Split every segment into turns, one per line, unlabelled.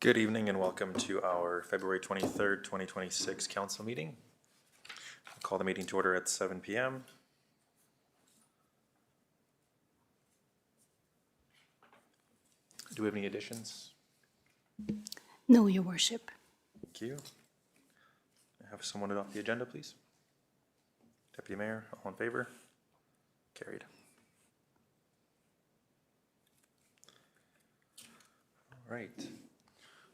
Good evening and welcome to our February 23rd, 2026 council meeting. I'll call the meeting to order at 7 p.m. Do we have any additions?
No, Your Worship.
Thank you. Have someone adopt the agenda, please. Deputy Mayor, all in favor? Carried. All right.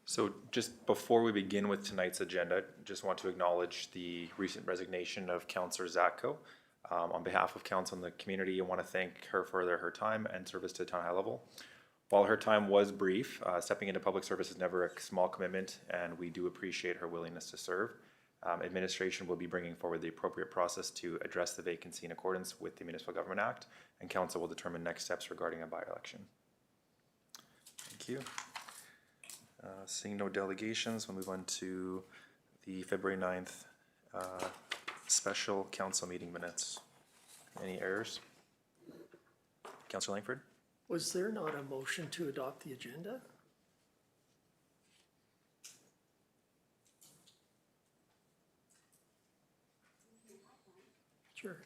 So just before we begin with tonight's agenda, just want to acknowledge the recent resignation of Councillor Zatko. On behalf of council and the community, I want to thank her for her time and service to the town high level. While her time was brief, stepping into public service is never a small commitment, and we do appreciate her willingness to serve. Administration will be bringing forward the appropriate process to address the vacancy in accordance with the Municipal Government Act, and council will determine next steps regarding a by-election. Thank you. Seeing no delegations, we'll move on to the February 9th special council meeting minutes. Any errors? Councillor Langford?
Was there not a motion to adopt the agenda? Sure.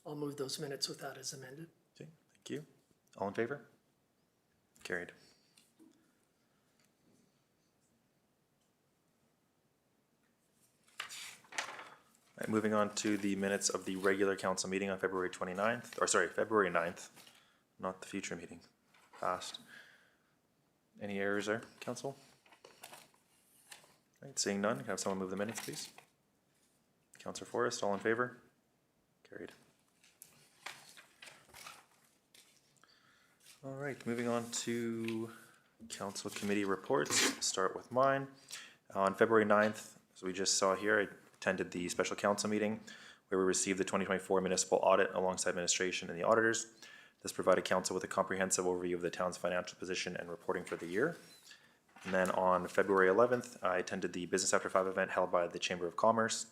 I'll move those minutes with that as amended.
Okay, thank you. All in favor? Carried. All right, moving on to the minutes of the regular council meeting on February 9th, not the future meeting, past. Any errors there, council? All right, seeing none, can I have someone move the minutes, please? Councillor Forrest, all in favor? Carried. All right, moving on to council committee reports. Start with mine. On February 9th, as we just saw here, I attended the special council meeting where we received the 2024 municipal audit alongside administration and the auditors. This provided council with a comprehensive overview of the town's financial position and reporting for the year. And then on February 11th, I attended the Business After 5 event held by the Chamber of Commerce.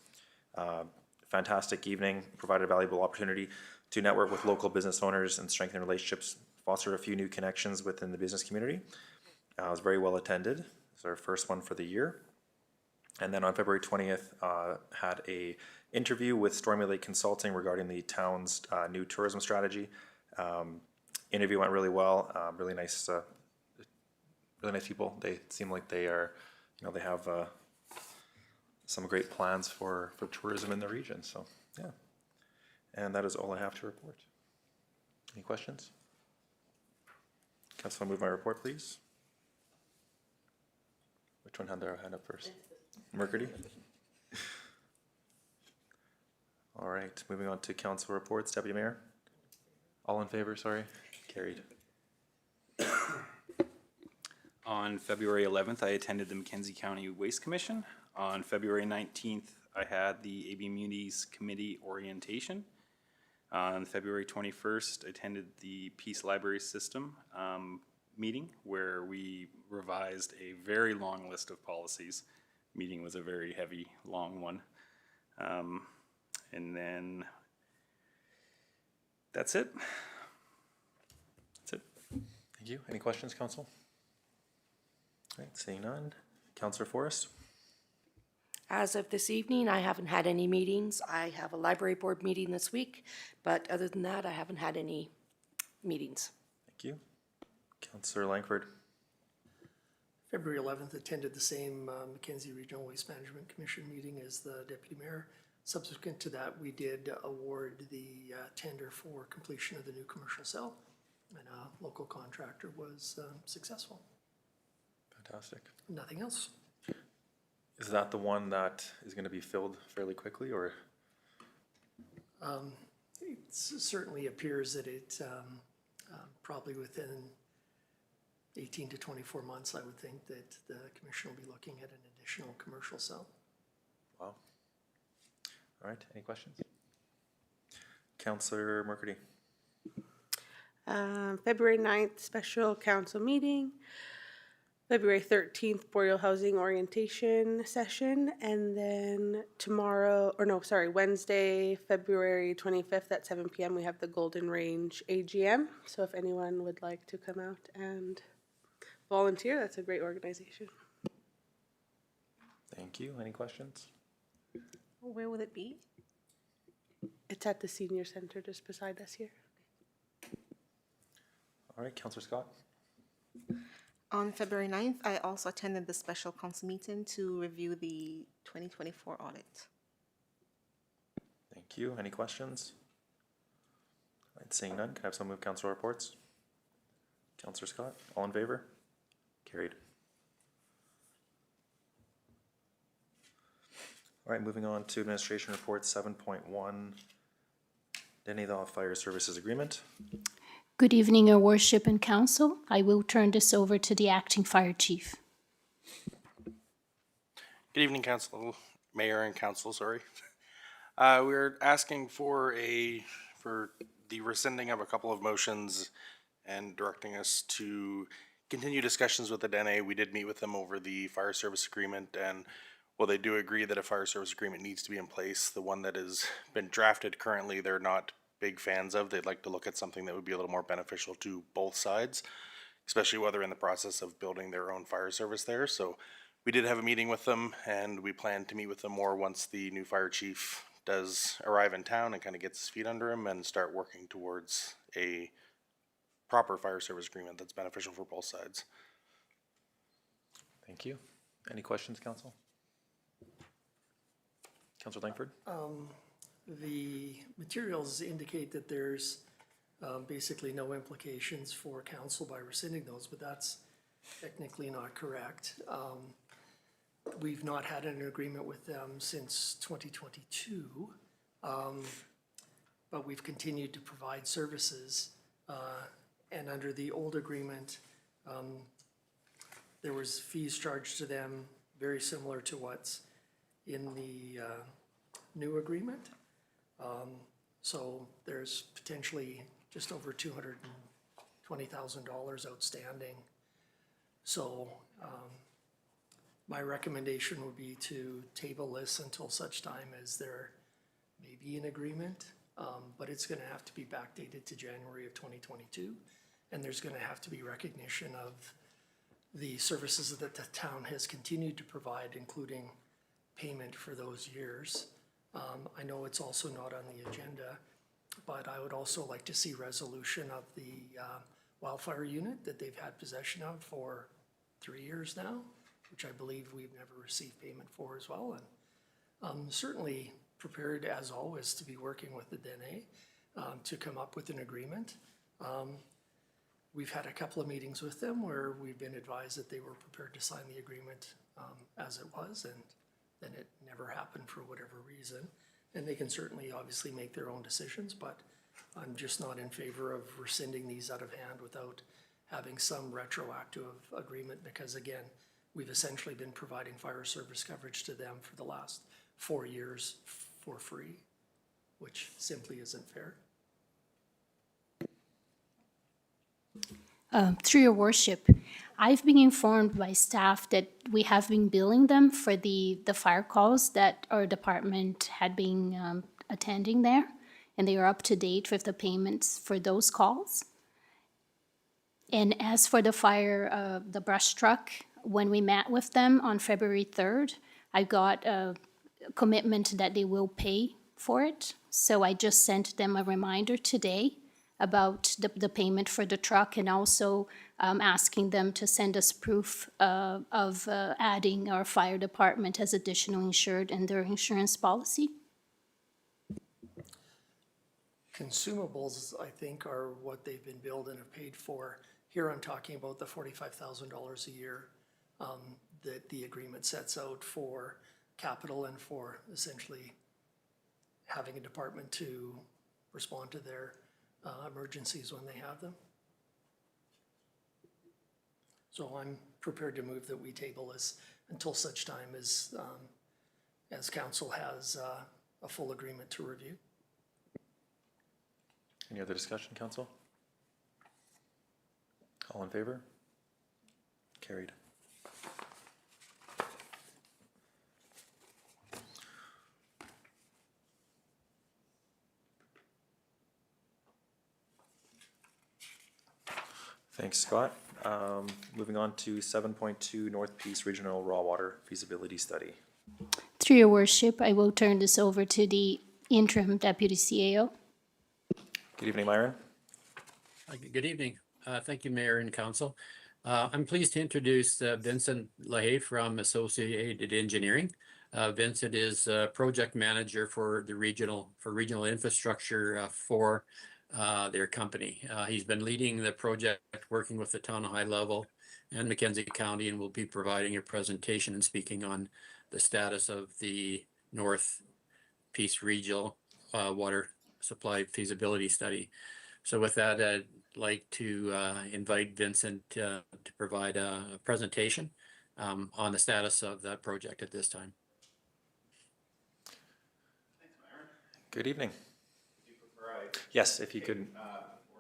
Fantastic evening, provided a valuable opportunity to network with local business owners and strengthen relationships, foster a few new connections within the business community. It was very well attended. It was our first one for the year. And then on February 20th, had a interview with Stormy Lake Consulting regarding the town's new tourism strategy. Interview went really well. Really nice people. They seem like they are, they have some great plans for tourism in the region. So yeah, and that is all I have to report. Any questions? Council, move my report, please. Which one had their hand up first? Mercury? All right, moving on to council reports. Deputy Mayor? All in favor, sorry? Carried.
On February 11th, I attended the Mackenzie County Waste Commission. On February 19th, I had the AB Munis Committee orientation. On February 21st, I attended the Peace Library System meeting where we revised a very long list of policies. Meeting was a very heavy, long one. And then that's it.
That's it. Thank you. Any questions, council? All right, seeing none. Councillor Forrest?
As of this evening, I haven't had any meetings. I have a library board meeting this week, but other than that, I haven't had any meetings.
Thank you. Councillor Langford?
February 11th, attended the same Mackenzie Regional Waste Management Commission meeting as the Deputy Mayor. Subsequent to that, we did award the tender for completion of the new commercial cell, and a local contractor was successful.
Fantastic.
Nothing else.
Is that the one that is going to be filled fairly quickly, or?
It certainly appears that it probably within 18 to 24 months, I would think that the commission will be looking at an additional commercial cell.
Wow. All right, any questions? Councillor Mercury?
February 9th, special council meeting. February 13th, Boreal Housing orientation session. And then Wednesday, February 25th at 7 p.m. we have the Golden Range AGM. So if anyone would like to come out and volunteer. That's a great organization.
Thank you. Any questions?
Where will it be?
It's at the senior center just beside us here.
All right, Counselor Scott?
On February 9th, I also attended the special council meeting to review the 2024 audit.
Thank you. Any questions? All right, seeing none, can I have some move council reports? Counselor Scott, all in favor? Carried. All right, moving on to administration report 7.1, Denny Fire Services Agreement.
Good evening, Your Worship and Council. I will turn this over to the acting fire chief.
Good evening, Council, Mayor and Council, sorry. We're asking for the rescinding of a couple of motions and directing us to continue discussions with the Dene. We did meet with them over the fire service agreement, and while they do agree that a fire service agreement needs to be in place, the one that has been drafted currently, they're not big fans of. They'd like to look at something that would be a little more beneficial to both sides, especially while they're in the process of building their own fire service there. So we did have a meeting with them, and we plan to meet with them more once the new fire chief does arrive in town and kind of gets his feet under him and start working towards a proper fire service agreement that's beneficial for both sides.
Thank you. Any questions, council? Counselor Langford?
The materials indicate that there's basically no implications for council by rescinding those, but that's technically not correct. We've not had an agreement with them since 2022, but we've continued to provide services. And under the old agreement, there was fees charged to them very similar to what's in the new agreement. So there's potentially just over $220,000 outstanding. So my recommendation would be to table this until such time as there may be an agreement, but it's gonna have to be backdated to January of 2022. And there's gonna have to be recognition of the services that the town has continued to provide, including payment for those years. I know it's also not on the agenda, but I would also like to see resolution of the wildfire unit that they've had possession of for 3 years now, which I believe we've never received payment for as well. And I'm certainly prepared, as always, to be working with the Dene to come up with an agreement. We've had a couple of meetings with them where we've been advised that they were prepared to sign the agreement as it was, and then it never happened for whatever reason. And they can certainly obviously make their own decisions, but I'm just not in favor of rescinding these out of hand without having some retroactive agreement, because again, we've essentially been providing fire service coverage to them for the last 4 years for free, which simply isn't fair.
Through your worship, I've been informed by staff that we have been billing them for the fire calls that our department had been attending there, and they are up to date with the payments for those calls. And as for the fire, the brush truck, when we met with them on February 3rd, I got a commitment that they will pay for it. So I just sent them a reminder today about the payment for the truck, and also asking them to send us proof of adding our fire department as additional insured in their insurance policy.
Consumables, I think, are what they've been billed and have paid for. Here I'm talking about the $45,000 a year that the agreement sets out for capital and for essentially having a department to respond to their emergencies when they have them. So I'm prepared to move that we table this until such time as council has a full agreement to review.
Any other discussion, council? All in favor? Carried. Thanks, Scott. Moving on to 7.2 North Peace Regional Raw Water Feasibility Study.
Through your worship, I will turn this over to the interim deputy CAO.
Good evening, Myron.
Good evening. Thank you, Mayor and Council. I'm pleased to introduce Vincent Lahaye from Associated Engineering. Vincent is project manager for the regional infrastructure for their company. He's been leading the project, working with the town of High Level and Mackenzie County, and will be providing a presentation and speaking on the status of the North Peace Regional Water Supply Feasibility Study. So with that, I'd like to invite Vincent to provide a presentation on the status of that project at this time.
Good evening. Yes, if you could.
Before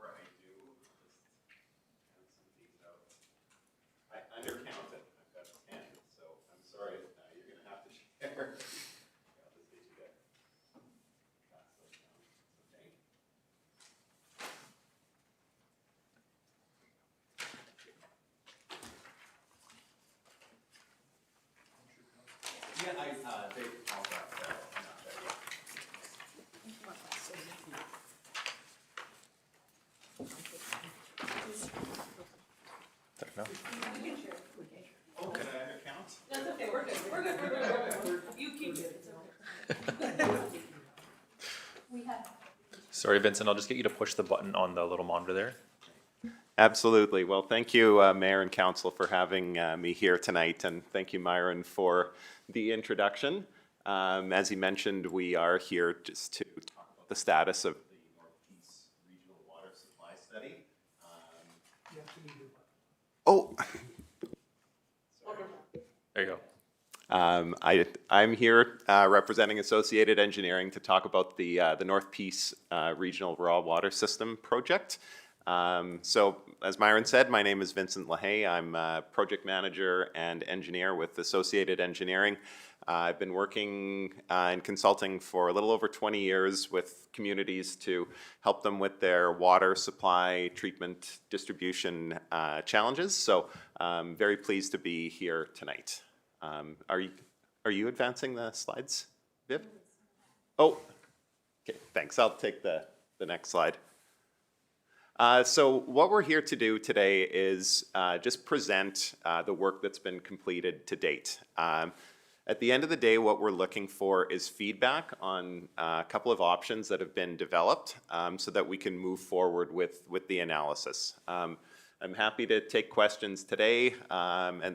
I do, I undercounted. I've got 10, so I'm sorry. You're going to have to share. I'll just get you there. Pass those down. Okay. Yeah, they all got that. I'm not there yet.
No?
Oh, can I undercount?
Sorry, Vincent, I'll just get you to push the button on the little monitor there.
Absolutely. Well, thank you, Mayor and Council, for having me here tonight, and thank you, Myron, for the introduction. As he mentioned, we are here just to talk about the status of the North Peace Regional Water Supply Study.
There you go.
I'm here representing Associated Engineering to talk about the North Peace Regional Raw Water System project. So, as Myron said, my name is Vincent Lahaye. I'm a project manager and engineer with Associated Engineering. I've been working in consulting for a little over 20 years with communities to help them with their water supply, treatment, distribution challenges. So, I'm very pleased to be here tonight. Are you advancing the slides, Viv? Oh, okay, thanks. I'll take the next slide. So what we're here to do today is just present the work that's been completed to date. At the end of the day, what we're looking for is feedback on a couple of options that have been developed so that we can move forward with the analysis. I'm happy to take questions today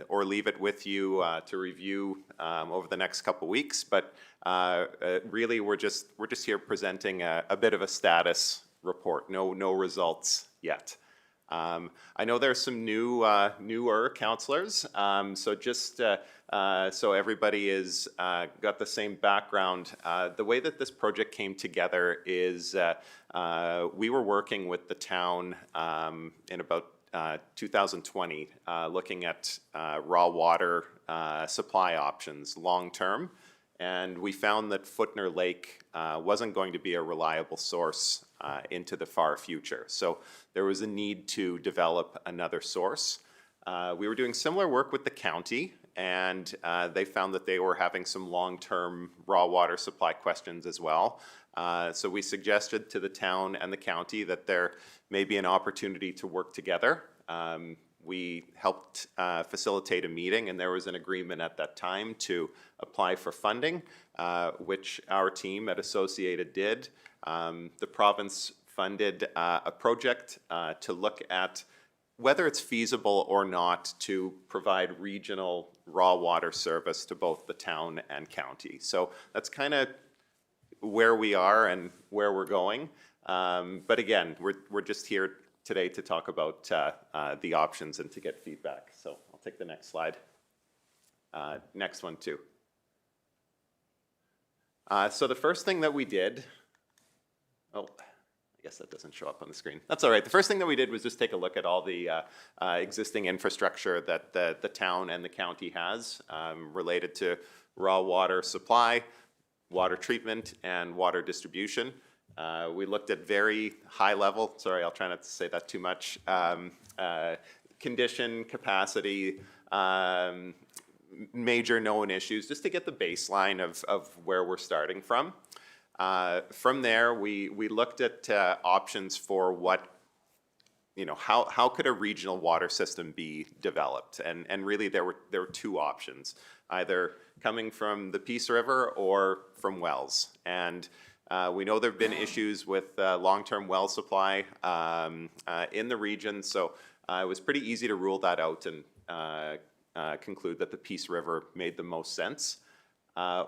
or leave it with you to review over the next couple weeks. But really, we're just here presenting a bit of a status report. No results yet. I know there's some newer counselors, so just so everybody is got the same background. The way that this project came together is we were working with the town in about 2020, looking at raw water supply options long term, and we found that Footner Lake wasn't going to be a reliable source into the far future. So there was a need to develop another source. We were doing similar work with the county, and they found that they were having some long-term raw water supply questions as well. So we suggested to the town and the county that there may be an opportunity to work together. We helped facilitate a meeting, and there was an agreement at that time to apply for funding, which our team at Associated did. The province funded a project to look at whether it's feasible or not to provide regional raw water service to both the town and county. So that's kind of where we are and where we're going. But again, we're just here today to talk about the options and to get feedback. So I'll take the next slide. Next one too. So the first thing that we did, I guess that doesn't show up on the screen. That's all right. The first thing that we did was just take a look at all the existing infrastructure that the town and the county has related to raw water supply, water treatment, and water distribution. We looked at very high level, sorry, I'll try not to say that too much, condition, capacity, major known issues, just to get the baseline of where we're starting from. From there, we looked at options for what, how could a regional water system be developed? And really there were two options, either coming from the Peace River or from wells. And we know there have been issues with long-term well supply in the region, so it was pretty easy to rule that out and conclude that the Peace River made the most sense.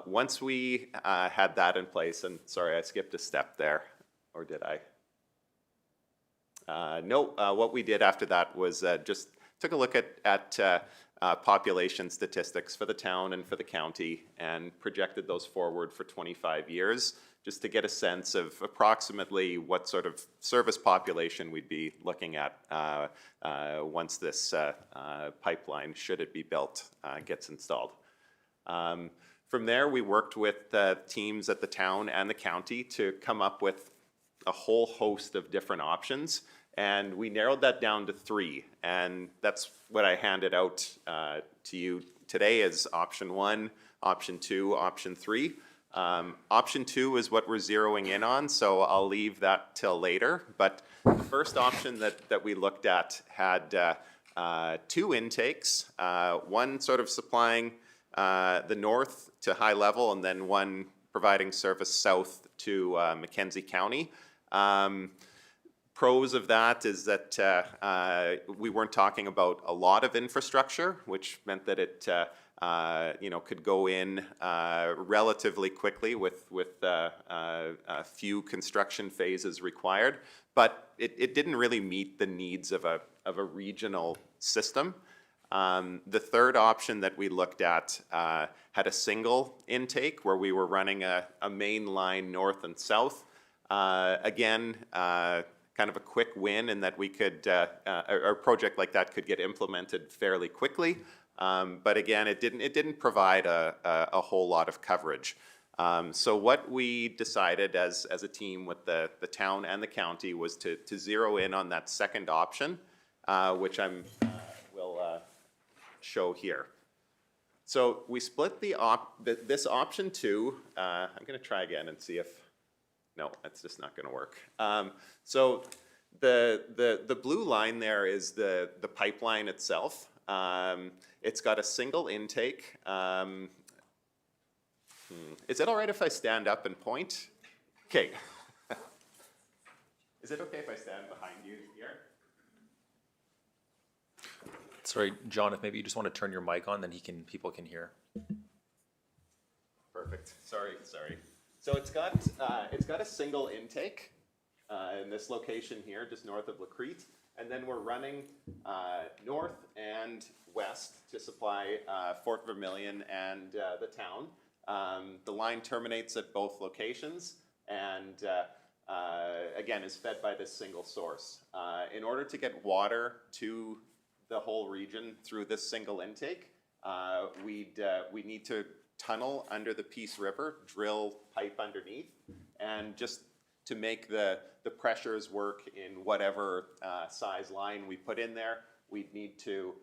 Once we had that in place, and sorry, I skipped a step there, or did I? No, what we did after that was just took a look at population statistics for the town and for the county and projected those forward for 25 years, just to get a sense of approximately what sort of service population we'd be looking at once this pipeline, should it be built, gets installed. From there, we worked with teams at the town and the county to come up with a whole host of different options, and we narrowed that down to 3, and that's what I handed out to you today as option 1, option 2, option 3. Option 2 is what we're zeroing in on, so I'll leave that till later, but the first option that we looked at had 2 intakes, one sort of supplying the north to High Level, and then one providing service south to Mackenzie County. Pros of that is that we weren't talking about a lot of infrastructure, which meant that it could go in relatively quickly with a few construction phases required, but it didn't really meet the needs of a regional system. The third option that we looked at had a single intake where we were running a main line north and south. Again, kind of a quick win in that we could, a project like that could get implemented fairly quickly. But again, it didn't provide a whole lot of coverage. So what we decided as a team with the town and the county was to zero in on that second option, which will show here. So we split this option 2. I'm going to try again and see if, no, that's just not going to work. So the blue line there is the pipeline itself. It's got a single intake. Is it all right if I stand up and point? Okay. Is it okay if I stand behind you here?
Sorry, John, if maybe you just want to turn your mic on, then people can hear.
Perfect. Sorry. So it's got a single intake in this location here, just north of Lacrete, and then we're running north and west to supply Fort Vermilion and the town. The line terminates at both locations, and again is fed by this single source. In order to get water to the whole region through this single intake, we need to tunnel under the Peace River, drill pipe underneath, and just to make the pressures work in whatever size line we put in there, we'd need to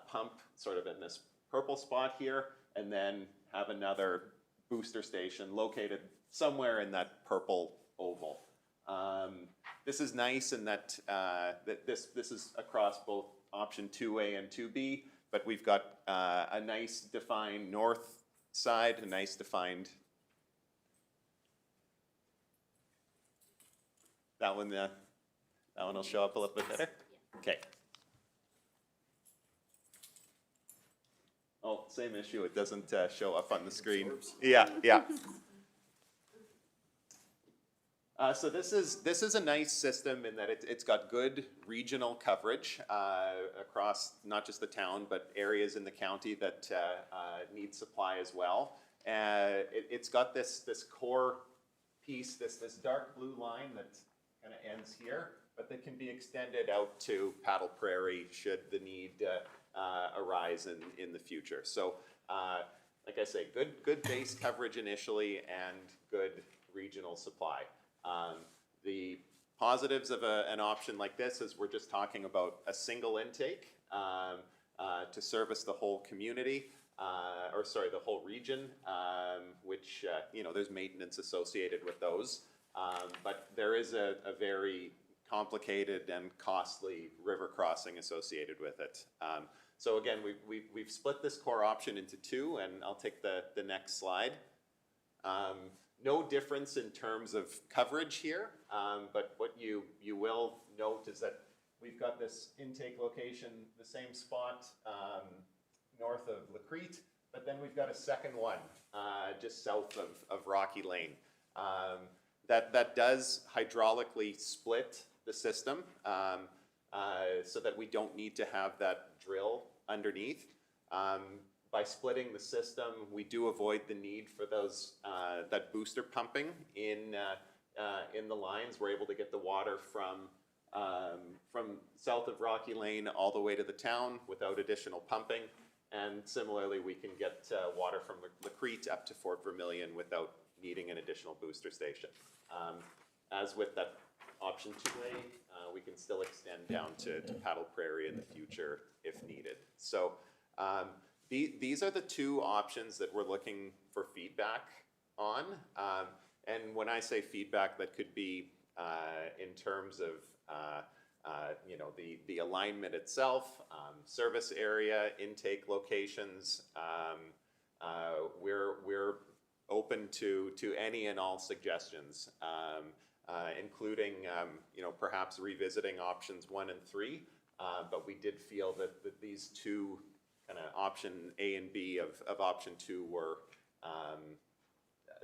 pump sort of in this purple spot here, and then have another booster station located somewhere in that purple oval. This is nice in that, this is across both option 2A and 2B, but we've got a nice defined north side, a nice defined, that one will show up a little bit better? Okay. Oh, same issue, it doesn't show up on the screen. Yeah. So this is a nice system in that it's got good regional coverage across not just the town, but areas in the county that need supply as well. It's got this core piece, this dark blue line that kind of ends here, but that can be extended out to Paddle Prairie should the need arise in the future. So like I say, good base coverage initially and good regional supply. The positives of an option like this is we're just talking about a single intake. to service the whole community, the whole region, which, there's maintenance associated with those. But there is a very complicated and costly river crossing associated with it. So again, we've split this core option into two, and I'll take the next slide. No difference in terms of coverage here, but what you will note is that we've got this intake location, the same spot north of Lacrete, but then we've got a second one just south of Rocky Lane. That does hydraulically split the system so that we don't need to have that drill underneath. By splitting the system, we do avoid the need for those that booster pumping in the lines. We're able to get the water from south of Rocky Lane all the way to the town without additional pumping. And similarly, we can get water from Lacrete up to Fort Vermilion without needing an additional booster station. As with that option 2A, we can still extend down to Paddle Prairie in the future if needed. So these are the two options that we're looking for feedback on. And when I say feedback, that could be in terms of the alignment itself, service area, intake locations. We're open to any and all suggestions, including perhaps revisiting options 1 and 3. But we did feel that these two kind of option A and B of option 2 were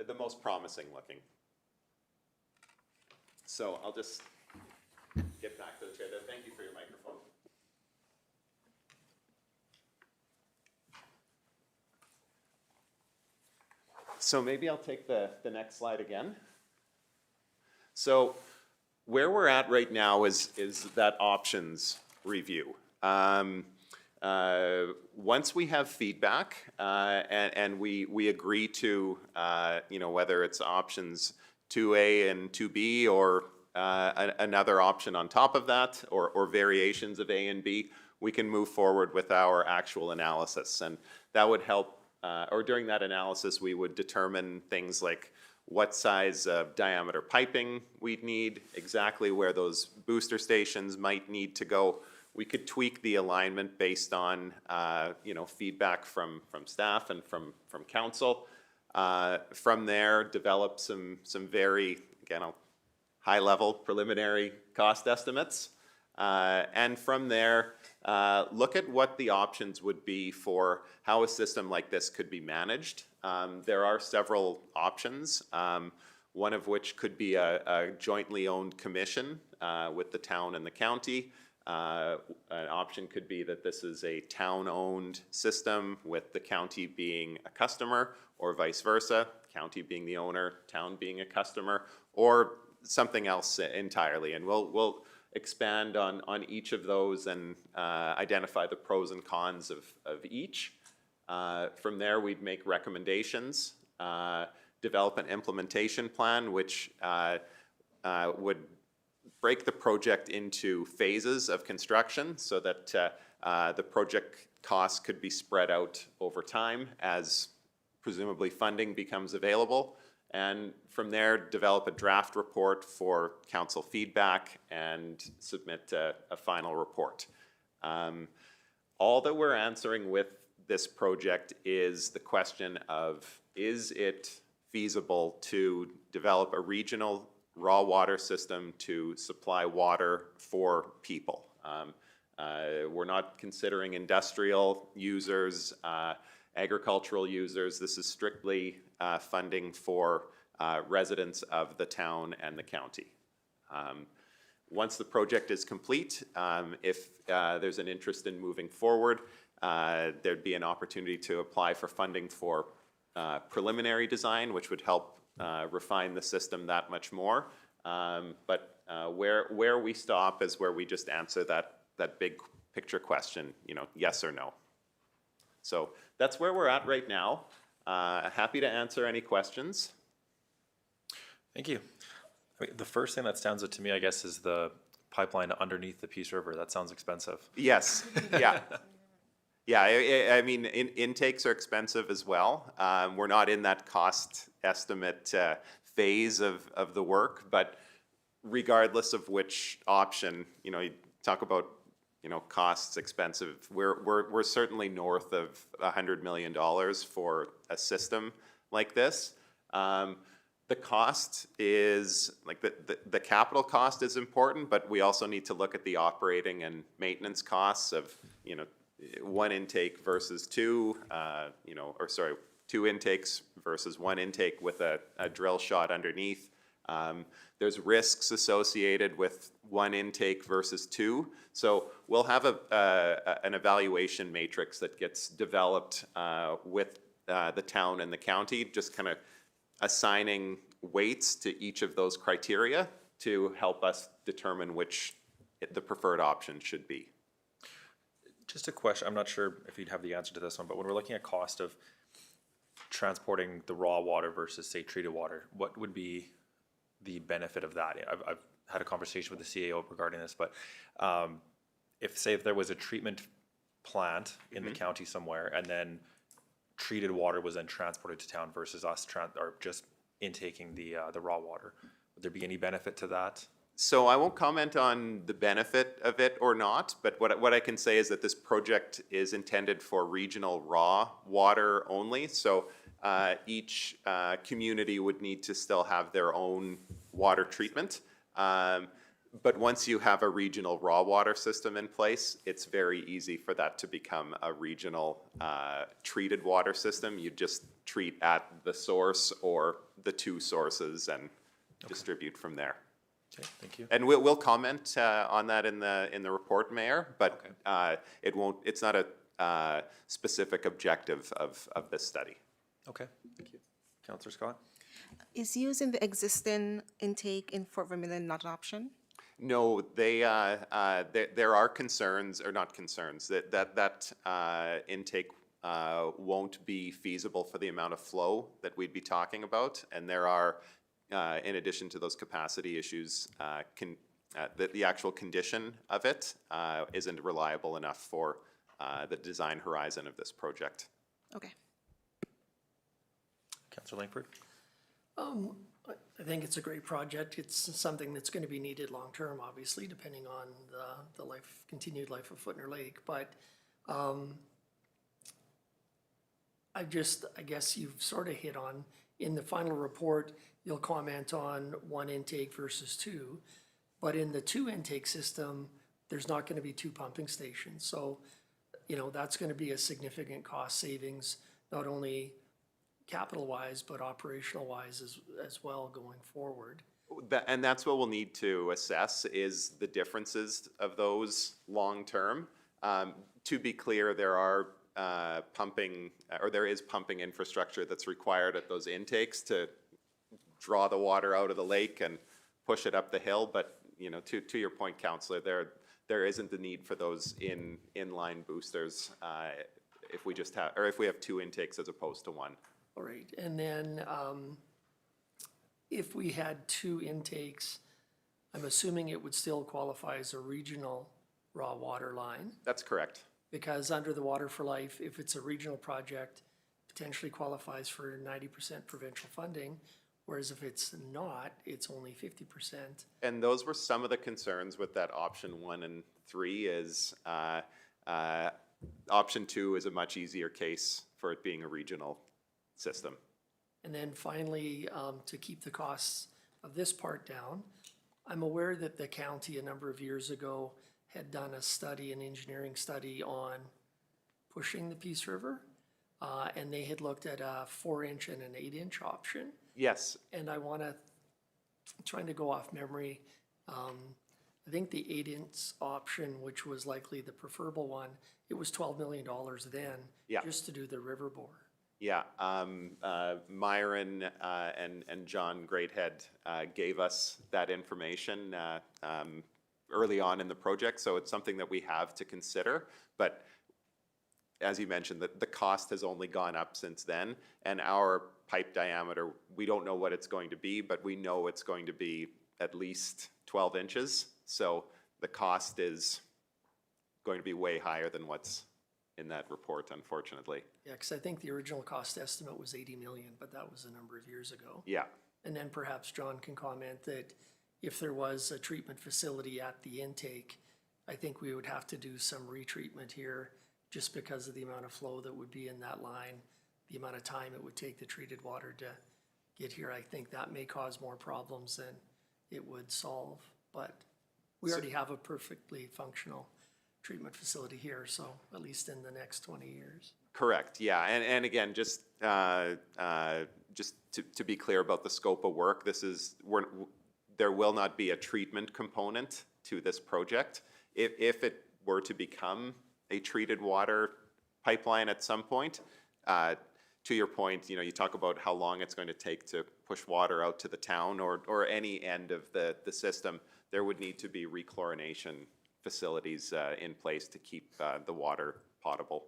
the most promising looking. So I'll just get back to the chair there. Thank you for your microphone. So maybe I'll take the next slide again. So where we're at right now is that options review. Once we have feedback and we agree to, whether it's options 2A and 2B or another option on top of that or variations of A and B, we can move forward with our actual analysis. And that would help, or during that analysis, we would determine things like what size of diameter piping we'd need, exactly where those booster stations might need to go. We could tweak the alignment based on, feedback from staff and from council. From there, develop some very, again, high-level preliminary cost estimates. And from there, look at what the options would be for how a system like this could be managed. There are several options, one of which could be a jointly owned commission with the town and the county. An option could be that this is a town-owned system with the county being a customer, or vice versa, county being the owner, town being a customer, or something else entirely. And we'll expand on each of those and identify the pros and cons of each. From there, we'd make recommendations, develop an implementation plan, which would break the project into phases of construction so that the project costs could be spread out over time as presumably funding becomes available. And from there, develop a draft report for council feedback and submit a final report. All that we're answering with this project is the question of, is it feasible to develop a regional raw water system to supply water for people? We're not considering industrial users, agricultural users. This is strictly funding for residents of the town and the county. Once the project is complete, if there's an interest in moving forward, there'd be an opportunity to apply for funding for preliminary design, which would help refine the system that much more. But where we stop is where we just answer that big picture question, yes or no. So that's where we're at right now. Happy to answer any questions.
Thank you. I mean, the first thing that stands out to me, I guess, is the pipeline underneath the Peace River. That sounds expensive.
Yes, yeah. Yeah, I mean, intakes are expensive as well. We're not in that cost estimate phase of the work, but regardless of which option, you know, you talk about, you know, costs expensive. We're certainly north of $100 million for a system like this. The cost is, like, the capital cost is important, but we also need to look at the operating and maintenance costs of, you know, one intake versus two, you know, or sorry, two intakes versus one intake with a drill shot underneath. There's risks associated with one intake versus two. So we'll have an evaluation matrix that gets developed with the town and the county, just kind of assigning weights to each of those criteria to help us determine which the preferred option should be.
Just a question, I'm not sure if you'd have the answer to this one, but when we're looking at cost of transporting the raw water versus, say, treated water, what would be the benefit of that? I've had a conversation with the CAO regarding this, but if there was a treatment plant in the county somewhere, and then treated water was then transported to town versus us or just intaking the raw water, would there be any benefit to that?
So I won't comment on the benefit of it or not, but what I can say is that this project is intended for regional raw water only. So each community would need to still have their own water treatment. But once you have a regional raw water system in place, it's very easy for that to become a regional treated water system. You just treat at the source or the two sources and distribute from there.
Okay, thank you.
And we'll comment on that in the report, Mayor, but it won't. It's not a specific objective of this study.
Okay, thank you. Councillor Scott?
Is using the existing intake in Fort Vermilion not an option?
No, there are concerns, or not concerns, that intake won't be feasible for the amount of flow that we'd be talking about, and there are. In addition to those capacity issues, the actual condition of it isn't reliable enough for the design horizon of this project.
Okay.
Councillor Langford?
I think it's a great project. It's something that's going to be needed long-term, obviously, depending on the continued life of Footner Lake. But I guess you've sort of hit on, in the final report, you'll comment on one intake versus two, but in the two intake system, there's not going to be two pumping stations. So, you know, that's going to be a significant cost savings, not only capital-wise, but operational-wise as well going forward.
And that's what we'll need to assess, is the differences of those long-term. To be clear, there are pumping, or there is pumping infrastructure that's required at those intakes to draw the water out of the lake and push it up the hill. But, you know, to your point, Councillor, there isn't the need for those inline boosters if we just have, or if we have two intakes as opposed to one.
All right, and then if we had two intakes, I'm assuming it would still qualify as a regional raw water line,
That's correct.
because under the Water for Life, if it's a regional project, potentially qualifies for 90% provincial funding, whereas if it's not, it's only 50%.
And those were some of the concerns with that option 1 and 3 is option 2 is a much easier case for it being a regional system.
And then finally, to keep the costs of this part down, I'm aware that the county a number of years ago had done a study, an engineering study on pushing the Peace River, and they had looked at a 4-inch and an 8-inch option.
Yes,
And I want to, trying to go off memory, I think the 8-inch option, which was likely the preferable one, it was $12 million then,
Yeah.
just to do the river bore.
yeah. Myron and John Greathead gave us that information early on in the project, so it's something that we have to consider. But as you mentioned, the cost has only gone up since then, and our pipe diameter, we don't know what it's going to be, but we know it's going to be at least 12 inches. So the cost is going to be way higher than what's in that report, unfortunately.
Yeah, because I think the original cost estimate was 80 million, but that was a number of years ago.
Yeah,
And then perhaps John can comment that if there was a treatment facility at the intake, I think we would have to do some retreatment here just because of the amount of flow that would be in that line, the amount of time it would take the treated water to get here. I think that may cause more problems than it would solve, but we already have a perfectly functional treatment facility here, so at least in the next 20 years.
correct, yeah, and again, just to be clear about the scope of work, there will not be a treatment component to this project. If it were to become a treated water pipeline at some point, to your point, you talk about how long it's going to take to push water out to the town or any end of the system, there would need to be rechlorination facilities in place to keep the water potable.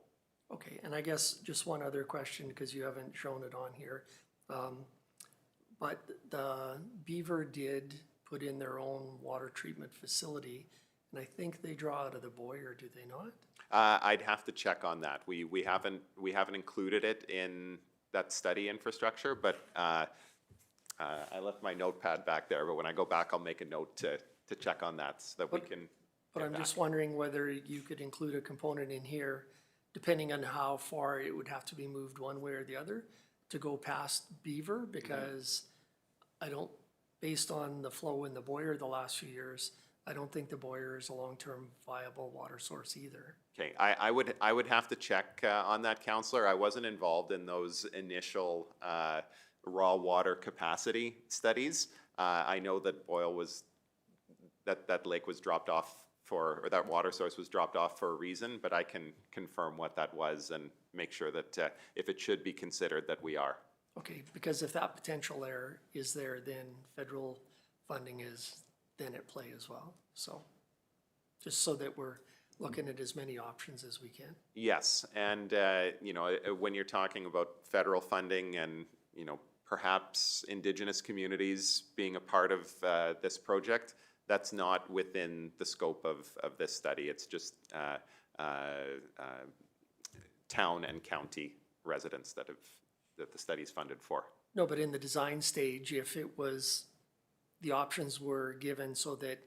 Okay, and I guess just one other question, because you haven't shown it on here. But the Beaver did put in their own water treatment facility, and I think they draw out of the Boyer, do they not?
I'd have to check on that. We haven't included it in that study infrastructure, but I left my notepad back there, but when I go back, I'll make a note to check on that so that we can.
But I'm just wondering whether you could include a component in here, depending on how far it would have to be moved one way or the other to go past Beaver, because I don't, based on the flow in the Boyer the last few years, I don't think the Boyer is a long-term viable water source either.
Okay, I would have to check on that, Counselor. I wasn't involved in those initial raw water capacity studies. I know that Boyle was, that lake was dropped off or that water source was dropped off for a reason, but I can confirm what that was and make sure that if it should be considered, that we are.
Okay, because if that potential there is there, then federal funding is then at play as well. So just so that we're looking at as many options as we can.
Yes, and when you're talking about federal funding and perhaps Indigenous communities being a part of this project, that's not within the scope of this study. It's just town and county residents that the study's funded for.
No, but in the design stage, if it was, the options were given so that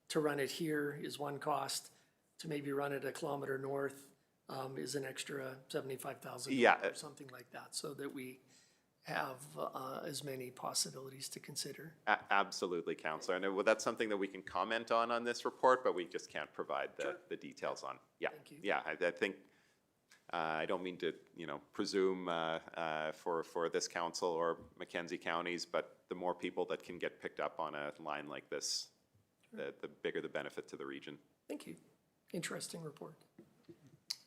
to run it here is one cost, to maybe run it a kilometer north is an extra $75,000
Yeah.
or something like that, so that we have as many possibilities to consider.
Absolutely, Counselor. And that's something that we can comment on this report, but we just can't provide the details on. Yeah,
Thank you.
yeah. I think I don't mean to presume for this council or Mackenzie counties, but the more people that can get picked up on a line like this, the bigger the benefit to the region.
Thank you. Interesting report.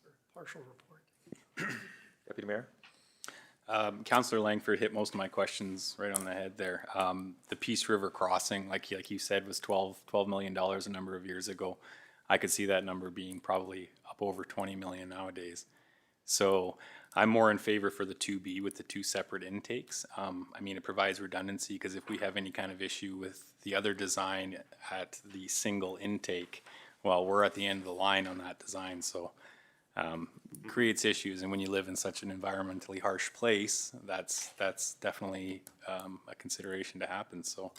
Or partial report.
Deputy Mayor?
Councillor Langford hit most of my questions right on the head there. The Peace River crossing, like you said, was $12 million a number of years ago. I could see that number being probably up over 20 million nowadays. So I'm more in favor for the 2B with the two separate intakes. I mean, it provides redundancy because if we have any kind of issue with the other design at the single intake, well, we're at the end of the line on that design. So creates issues, and when you live in such an environmentally harsh place, that's definitely a consideration to happen. So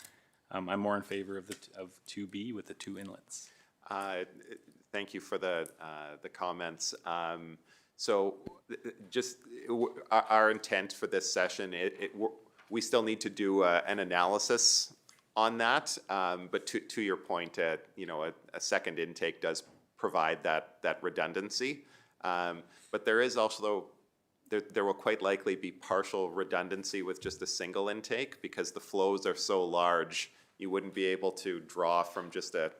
I'm more in favor of 2B with the two inlets.
Thank you for the comments. So just our intent for this session, we still need to do an analysis on that, but to your point, a second intake does provide that redundancy. But there is also, there will quite likely be partial redundancy with just a single intake because the flows are so large, you wouldn't be able to draw from just a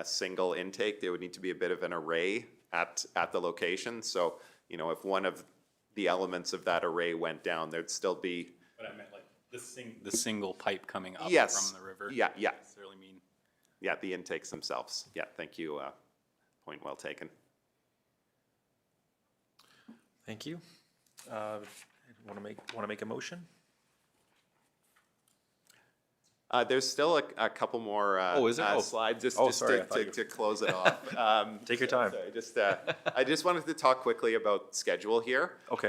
single intake. There would need to be a bit of an array at the location. So, if one of the elements of that array went down, there'd still be.
But I meant like the single pipe coming up
Yes.
from the river.
Yeah.
Doesn't necessarily mean.
Yeah, the intakes themselves. Yeah, thank you. Point well taken.
Thank you. Want to make a motion?
There's still a couple more
is there?
slides just,
Oh,
just
sorry, I
to,
thought
to,
you-
to close it off.
Take your time.
Sorry, I just wanted to talk quickly about schedule here.
Okay.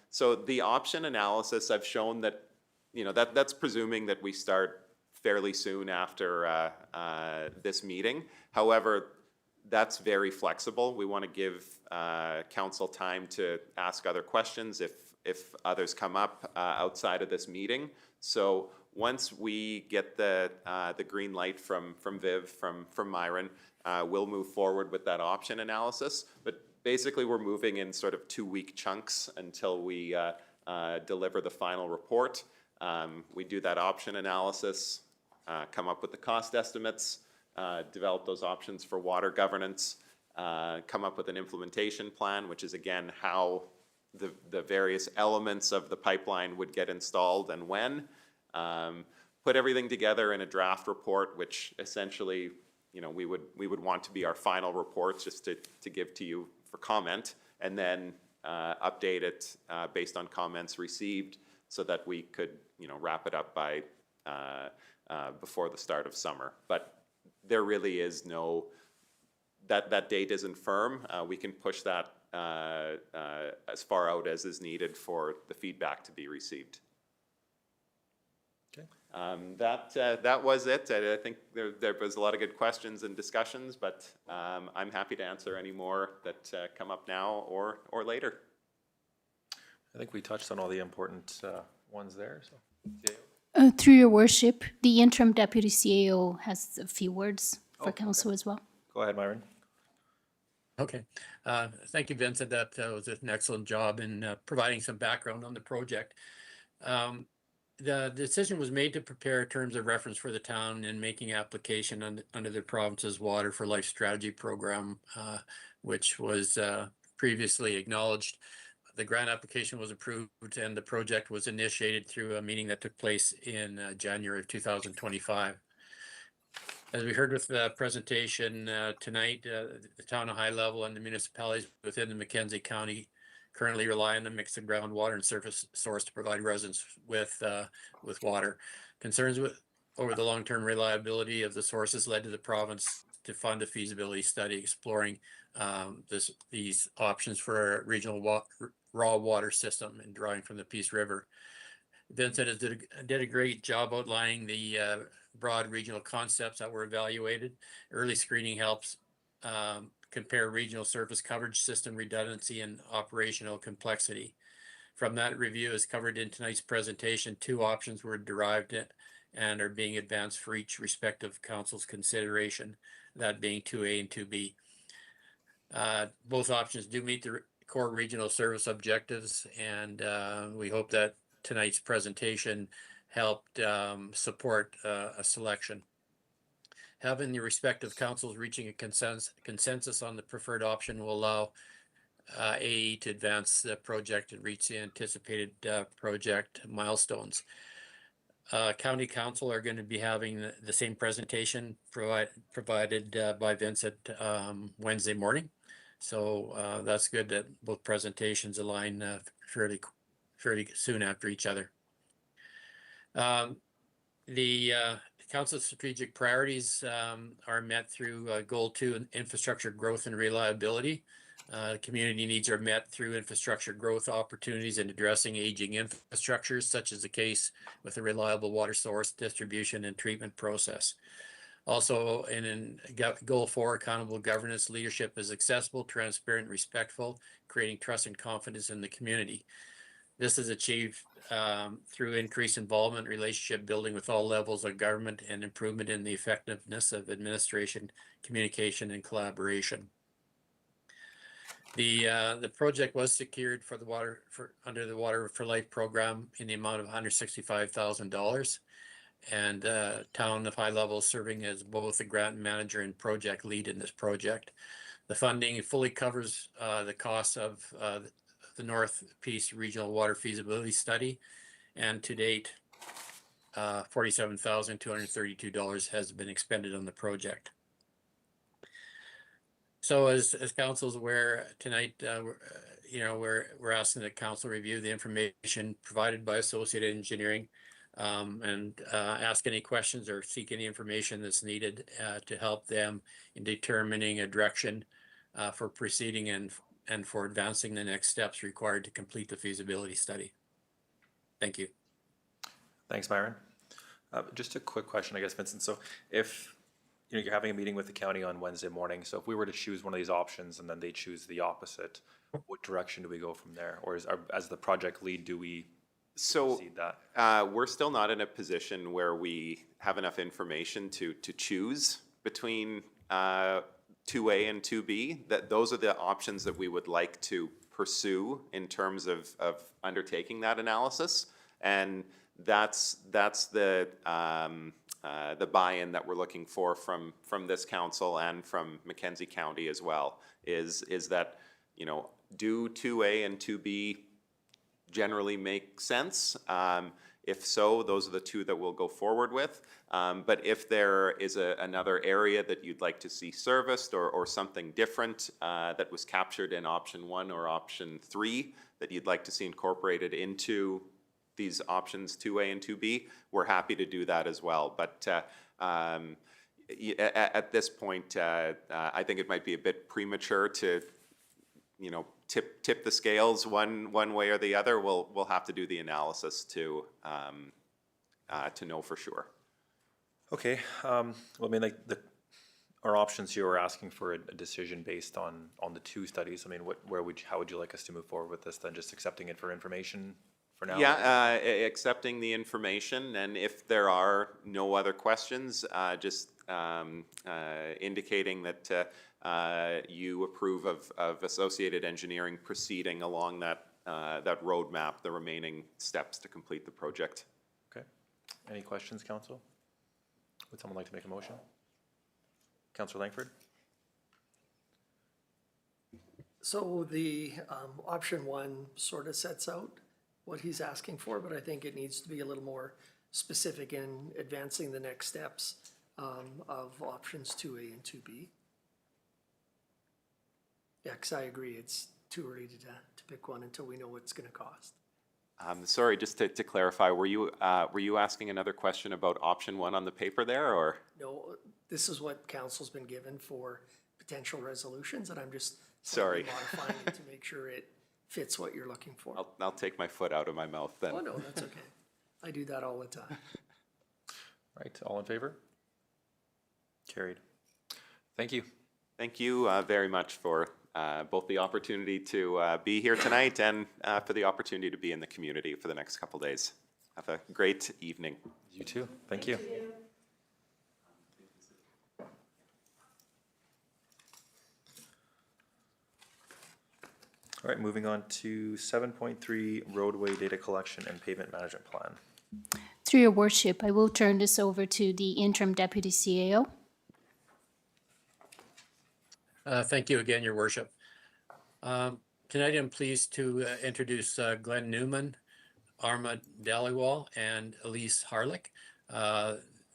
So the option analysis, I've shown that, that's presuming that we start fairly soon after this meeting. However, that's very flexible. We want to give council time to ask other questions if others come up outside of this meeting. So once we get the green light from Viv, from Myron, we'll move forward with that option analysis. But basically, we're moving in sort of 2-week chunks until we deliver the final report. We do that option analysis, come up with the cost estimates, develop those options for water governance, come up with an implementation plan, which is again how the various elements of the pipeline would get installed and when. Put everything together in a draft report, which essentially, we would want to be our final report, just to give to you for comment, and then update it based on comments received, so that we could, wrap it up by before the start of summer. But there really is no, that date isn't firm. We can push that as far out as is needed for the feedback to be received.
Okay.
That was it. I think there was a lot of good questions and discussions, but I'm happy to answer any more that come up now or later.
I think we touched on all the important ones there, so.
Through your worship, the interim deputy CAO has a few words for council as well.
Go ahead, Myron.
Okay. Thank you, Vincent. That was an excellent job in providing some background on the project. The decision was made to prepare terms of reference for the town in making application under the province's Water for Life strategy program, which was previously acknowledged. The grant application was approved and the project was initiated through a meeting that took place in January of 2025. As we heard with the presentation tonight, the town of High Level and the municipalities within the Mackenzie County currently rely on a mix of groundwater and surface source to provide residents with water. Concerns over the long-term reliability of the sources led to the province to fund a feasibility study exploring these options for a regional raw water system and drawing from the Peace River. Vincent did a great job outlining the broad regional concepts that were evaluated. Early screening helps compare regional surface coverage, system redundancy, and operational complexity. From that review, as covered in tonight's presentation, 2 options were derived and are being advanced for each respective council's consideration, that being 2A and 2B. Both options do meet the core regional service objectives, and we hope that tonight's presentation helped support a selection. Having the respective councils reaching a consensus on the preferred option will allow AE to advance the project and reach the anticipated project milestones. County Council are going to be having the same presentation provided by Vincent Wednesday morning. So that's good that both presentations align fairly soon after each other. The Council's strategic priorities are met through Goal 2, infrastructure growth and reliability. Community needs are met through infrastructure growth opportunities and addressing aging infrastructures, such as the case with a reliable water source, distribution, and treatment process. Also, in Goal 4, accountable governance, leadership is accessible, transparent, respectful, creating trust and confidence in the community. This is achieved through increased involvement, relationship building with all levels of government, and improvement in the effectiveness of administration, communication, and collaboration. The project was secured under the Water for Life program in the amount of $165,000, and town of High Level serving as both the grant manager and project lead in this project. The funding fully covers the costs of the North Peace Regional Water Feasibility Study, and to date, $47,232 has been expended on the project. So as council's aware tonight, we're asking that council review the information provided by Associated Engineering and ask any questions or seek any information that's needed to help them in determining a direction for proceeding and for advancing the next steps required to complete the feasibility study. Thank you.
Thanks, Myron. Just a quick question, I guess, Vincent. So if you're having a meeting with the county on Wednesday morning, so if we were to choose one of these options and then they choose the opposite, what direction do we go from there? Or as the project lead, do we
So
proceed that?
we're still not in a position where we have enough information to choose between 2A and 2B. That those are the options that we would like to pursue in terms of undertaking that analysis, and that's the buy-in that we're looking for from this council and from Mackenzie County as well. Is that, you know, do 2A and 2B generally make sense? If so, those are the two that we'll go forward with. But if there is another area that you'd like to see serviced or something different that was captured in option 1 or option 3 that you'd like to see incorporated into these options 2A and 2B, we're happy to do that as well. But at this point, I think it might be a bit premature to, you know, tip the scales one way or the other. We'll have to do the analysis to know for sure.
Okay, well, I mean, like our options here are asking for a decision based on the two studies. I mean, how would you like us to move forward with this then? Just accepting it for information for now?
Yeah, accepting the information, and if there are no other questions, just indicating that you approve of Associated Engineering proceeding along that roadmap, the remaining steps to complete the project.
Okay. Any questions, council? Would someone like to make a motion? Councillor Langford?
So the option 1 sort of sets out what he's asking for, but I think it needs to be a little more specific in advancing the next steps of options 2A and 2B. Yeah, because I agree, it's too early to pick one until we know what it's going to cost.
Sorry, just to clarify, were you asking another question about option 1 on the paper there, or?
No, this is what council's been given for potential resolutions, and I'm just
Sorry.
modifying it to make sure it fits what you're looking for.
I'll take my foot out of my mouth then.
Oh, no, that's okay. I do that all the time.
Right, all in favor? Carried. Thank you.
Thank you very much for both the opportunity to be here tonight and for the opportunity to be in the community for the next couple days. Have a great evening.
You too. Thank you. All right, moving on to 7.3 roadway data collection and pavement management plan.
Through your worship, I will turn this over to the interim deputy CAO.
Thank you again, your worship. Tonight I'm pleased to introduce Glenn Newman, Arma Dhaliwal, and Elise Harlick.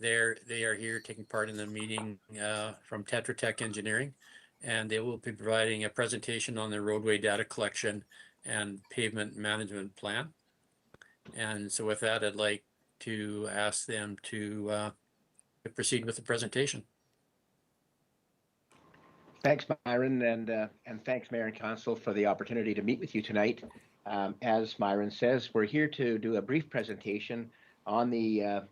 They are here taking part in the meeting from Tetra Tech Engineering, and they will be providing a presentation on the roadway data collection and pavement management plan. And so with that, I'd like to ask them to proceed with the presentation.
Thanks, Myron, and thanks, Mayor and Council, for the opportunity to meet with you tonight. As Myron says, we're here to do a brief presentation on the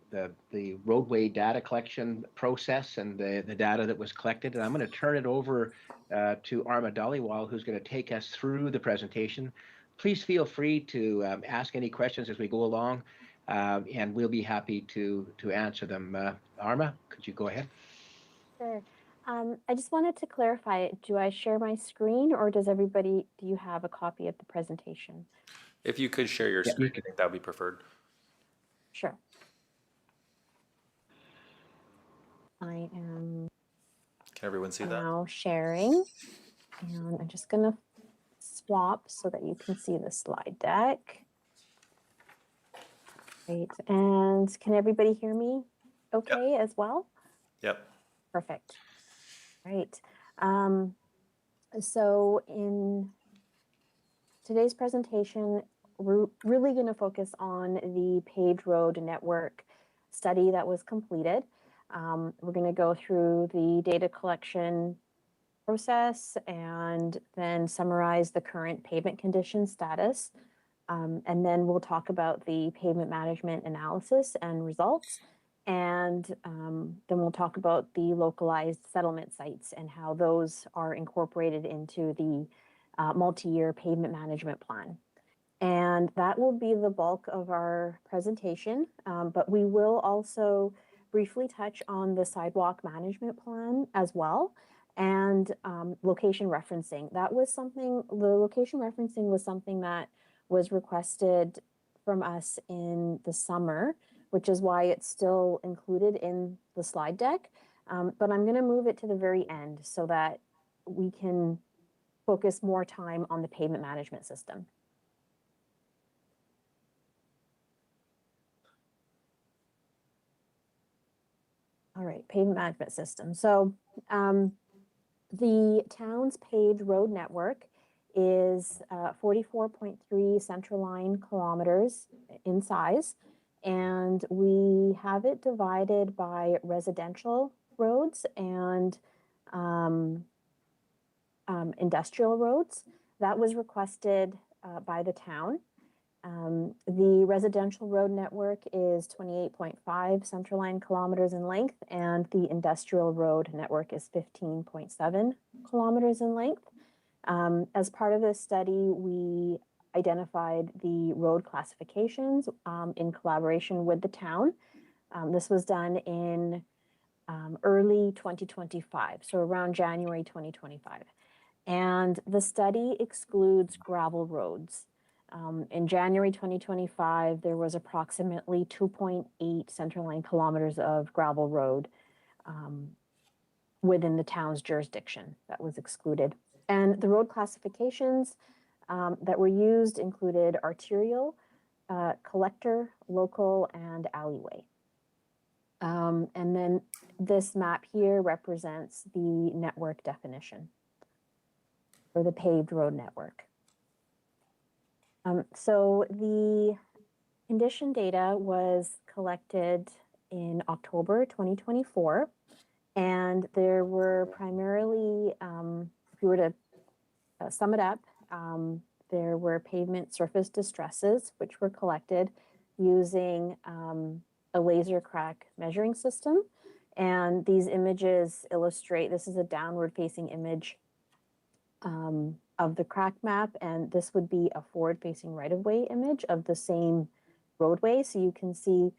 roadway data collection process and the data that was collected. And I'm going to turn it over to Arma Dhaliwal, who's going to take us through the presentation. Please feel free to ask any questions as we go along, and we'll be happy to answer them. Arma, could you go ahead?
Sure. I just wanted to clarify, do I share my screen or do you have a copy of the presentation?
If you could share your screen, I think that would be preferred.
Sure. I am
Can everyone see that?
now sharing, and I'm just going to swap so that you can see the slide deck. Great. And can everybody hear me okay as well?
Yep.
Perfect. Right. So in today's presentation, we're really going to focus on the paved road network study that was completed. We're going to go through the data collection process and then summarize the current pavement condition status. And then we'll talk about the pavement management analysis and results. And then we'll talk about the localized settlement sites and how those are incorporated into the multi-year pavement management plan. And that will be the bulk of our presentation, but we will also briefly touch on the sidewalk management plan as well, and location referencing. The location referencing was something that was requested from us in the summer, which is why it's still included in the slide deck. But I'm going to move it to the very end so that we can focus more time on the pavement management system. All right, pavement management system. So the town's paved road network is 44.3 centerline kilometers in size, and we have it divided by residential roads and industrial roads. That was requested by the town. The residential road network is 28.5 centerline kilometers in length, and the industrial road network is 15.7 kilometers in length. As part of this study, we identified the road classifications in collaboration with the town. This was done in early 2025, so around January 2025. And the study excludes gravel roads. In January 2025, there was approximately 2.8 centerline kilometers of gravel road within the town's jurisdiction that was excluded. And the road classifications that were used included arterial, collector, local, and alleyway. And then this map here represents the network definition for the paved road network. So the condition data was collected in October 2024, and there were primarily, if you were to sum it up, there were pavement surface distresses, which were collected using a laser crack measuring system. And these images illustrate, this is a downward facing image of the crack map, and this would be a forward facing right-of-way image of the same roadway. So you can see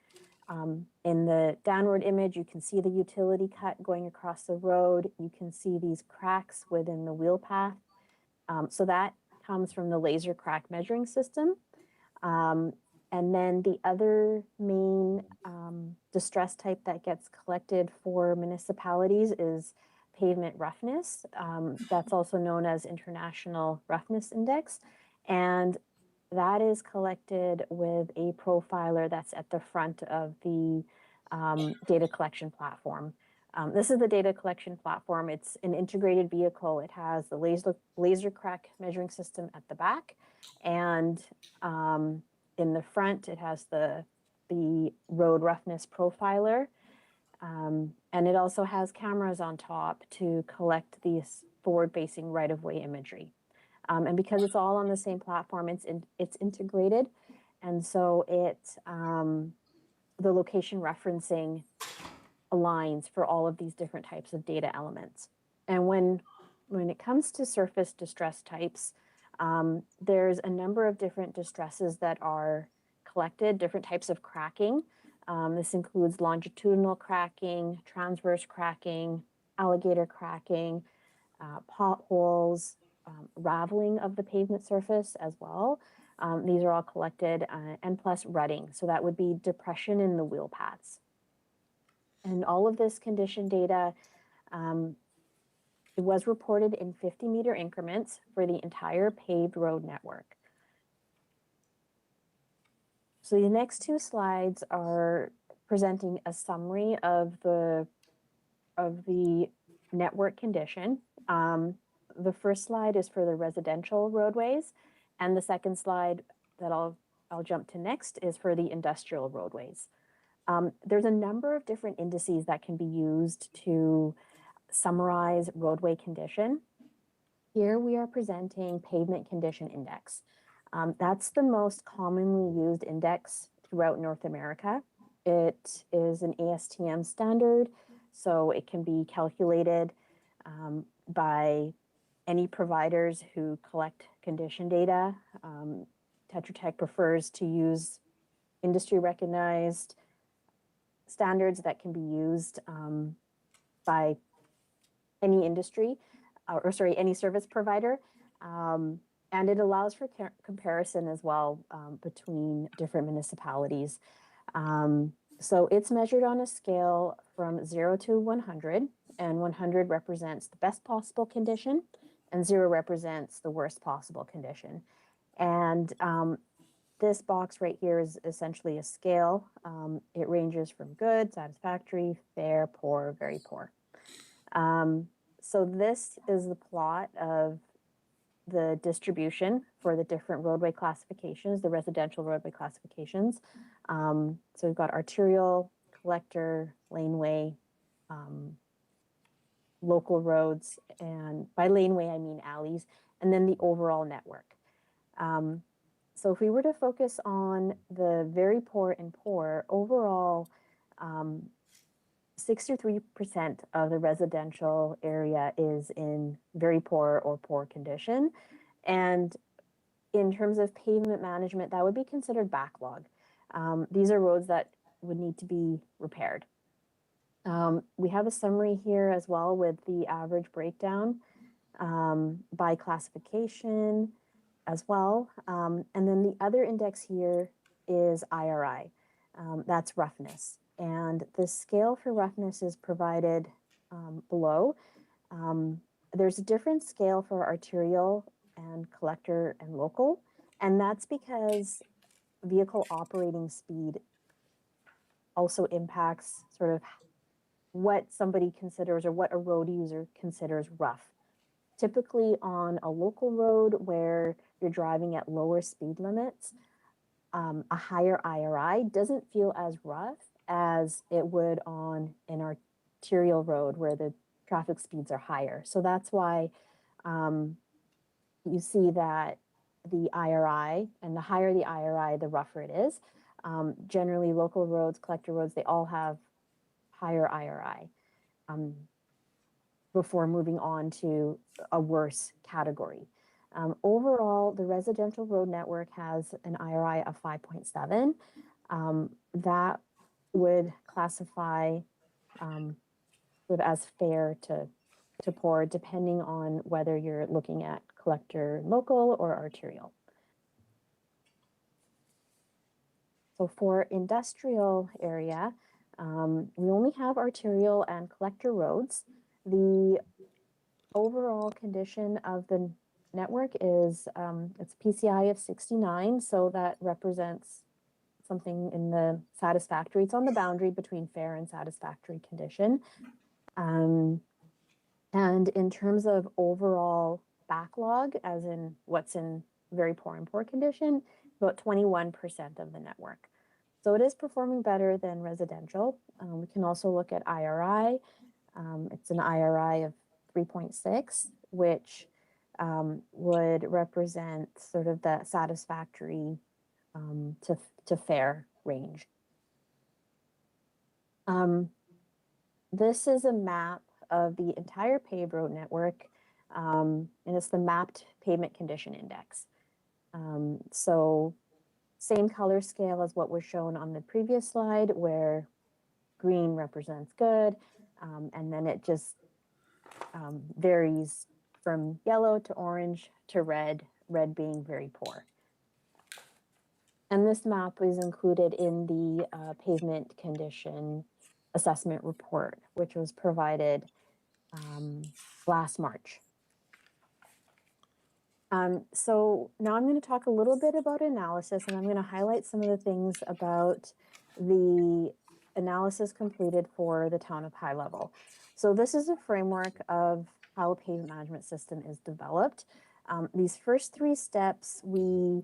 in the downward image, you can see the utility cut going across the road. You can see these cracks within the wheel path. So that comes from the laser crack measuring system. And then the other main distress type that gets collected for municipalities is pavement roughness. That's also known as International Roughness Index. And that is collected with a profiler that's at the front of the data collection platform. This is the data collection platform. It's an integrated vehicle. It has the laser crack measuring system at the back, and in the front, it has the road roughness profiler. And it also has cameras on top to collect these forward-facing right-of-way imagery. And because it's all on the same platform, it's integrated, and so the location referencing aligns for all of these different types of data elements. And when it comes to surface distress types, there's a number of different distresses that are collected, different types of cracking. This includes longitudinal cracking, transverse cracking, alligator cracking, potholes, raveling of the pavement surface as well. These are all collected, and plus rutting. So that would be depression in the wheel paths. And all of this condition data, it was reported in 50-meter increments for the entire paved road network. So the next two slides are presenting a summary of the network condition. The first slide is for the residential roadways, and the second slide that I'll jump to next is for the industrial roadways. There's a number of different indices that can be used to summarize roadway condition. Here we are presenting pavement condition index. That's the most commonly used index throughout North America. It is an ASTM standard, so it can be calculated by any providers who collect condition data. Tetra Tech prefers to use industry recognized standards that can be used by any industry, any service provider. And it allows for comparison as well between different municipalities. So it's measured on a scale from 0 to 100, and 100 represents the best possible condition, and 0 represents the worst possible condition. And this box right here is essentially a scale. It ranges from good, satisfactory, fair, poor, very poor. So this is the plot of the distribution for the different roadway classifications, the residential roadway classifications. So we've got arterial, collector, laneway, local roads, and by laneway I mean alleys, and then the overall network. So if we were to focus on the very poor and poor, overall 63% of the residential area is in very poor or poor condition. And in terms of pavement management, that would be considered backlog. These are roads that would need to be repaired. We have a summary here as well with the average breakdown by classification as well. And then the other index here is IRI. That's roughness. And the scale for roughness is provided below. There's a different scale for arterial and collector and local, and that's because vehicle operating speed also impacts sort of what somebody considers or what a road user considers rough. Typically on a local road where you're driving at lower speed limits, a higher IRI doesn't feel as rough as it would on an arterial road where the traffic speeds are higher. So that's why you see that the IRI, and the higher the IRI, the rougher it is. Generally, local roads, collector roads, they all have higher IRI before moving on to a worse category. Overall, the residential road network has an IRI of 5.7. That would classify sort of as fair to poor, depending on whether you're looking at collector local or arterial. So for industrial area, we only have arterial and collector roads. The overall condition of the network is it's PCI of 69, so that represents something in the satisfactory. It's on the boundary between fair and satisfactory condition. And in terms of overall backlog, as in what's in very poor and poor condition, about 21% of the network. So it is performing better than residential. We can also look at IRI. It's an IRI of 3.6, which would represent sort of the satisfactory to fair range. This is a map of the entire paved road network, and it's the mapped pavement condition index. So same color scale as what was shown on the previous slide, where green represents good, and then it just varies from yellow to orange to red, red being very poor. And this map is included in the pavement condition assessment report, which was provided last March. So now I'm going to talk a little bit about analysis, and I'm going to highlight some of the things about the analysis completed for the town of High Level. So this is a framework of how a pavement management system is developed. These first three steps we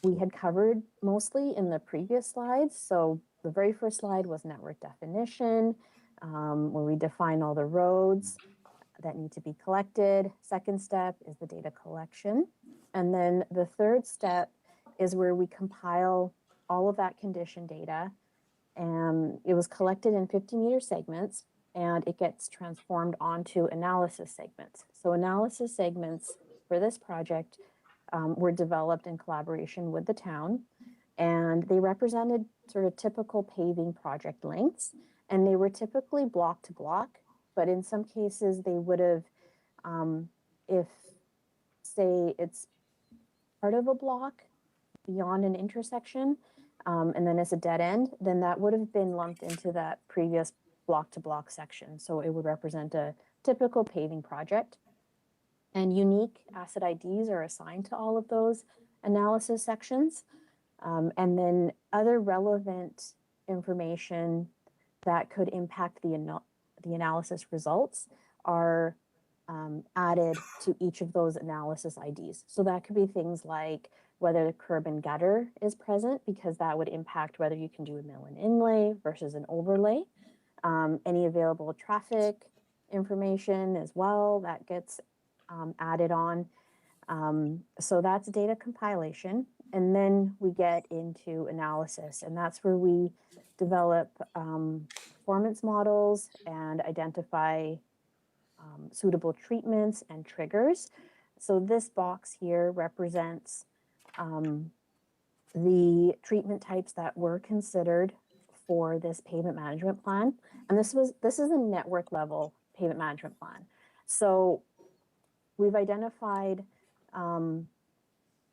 we had covered mostly in the previous slides. So the very first slide was network definition, where we define all the roads that need to be collected. Second step is the data collection. And then the third step is where we compile all of that condition data. And it was collected in 50-meter segments, and it gets transformed onto analysis segments. So analysis segments for this project were developed in collaboration with the town, and they represented sort of typical paving project lengths, and they were typically block to block, but in some cases they would have, if say it's part of a block beyond an intersection, and then it's a dead end, then that would have been lumped into that previous block to block section. So it would represent a typical paving project. And unique asset IDs are assigned to all of those analysis sections. And then other relevant information that could impact the analysis results are added to each of those analysis IDs. So that could be things like whether the curb and gutter is present, because that would impact whether you can do a mill and inlay versus an overlay. Any available traffic information as well, that gets added on. So that's data compilation. And then we get into analysis, and that's where we develop performance models and identify suitable treatments and triggers. So this box here represents the treatment types that were considered for this pavement management plan. And this is a network level pavement management plan. So we've identified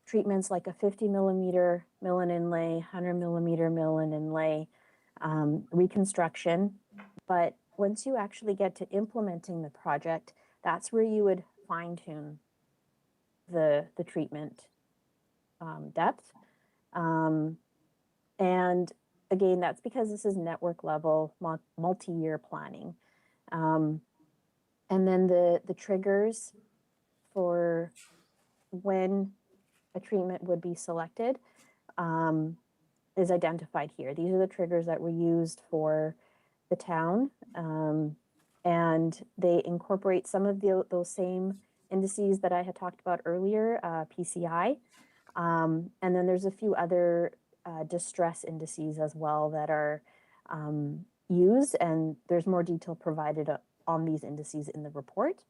treatments like a 50-millimeter mill and inlay, 100-millimeter mill and inlay, reconstruction. But once you actually get to implementing the project, that's where you would fine tune the treatment depth. And again, that's because this is network level multi-year planning. And then the triggers for when a treatment would be selected is identified here. These are the triggers that were used for the town, and they incorporate some of those same indices that I had talked about earlier, PCI. And then there's a few other distress indices as well that are used, and there's more detail provided on these indices in the report.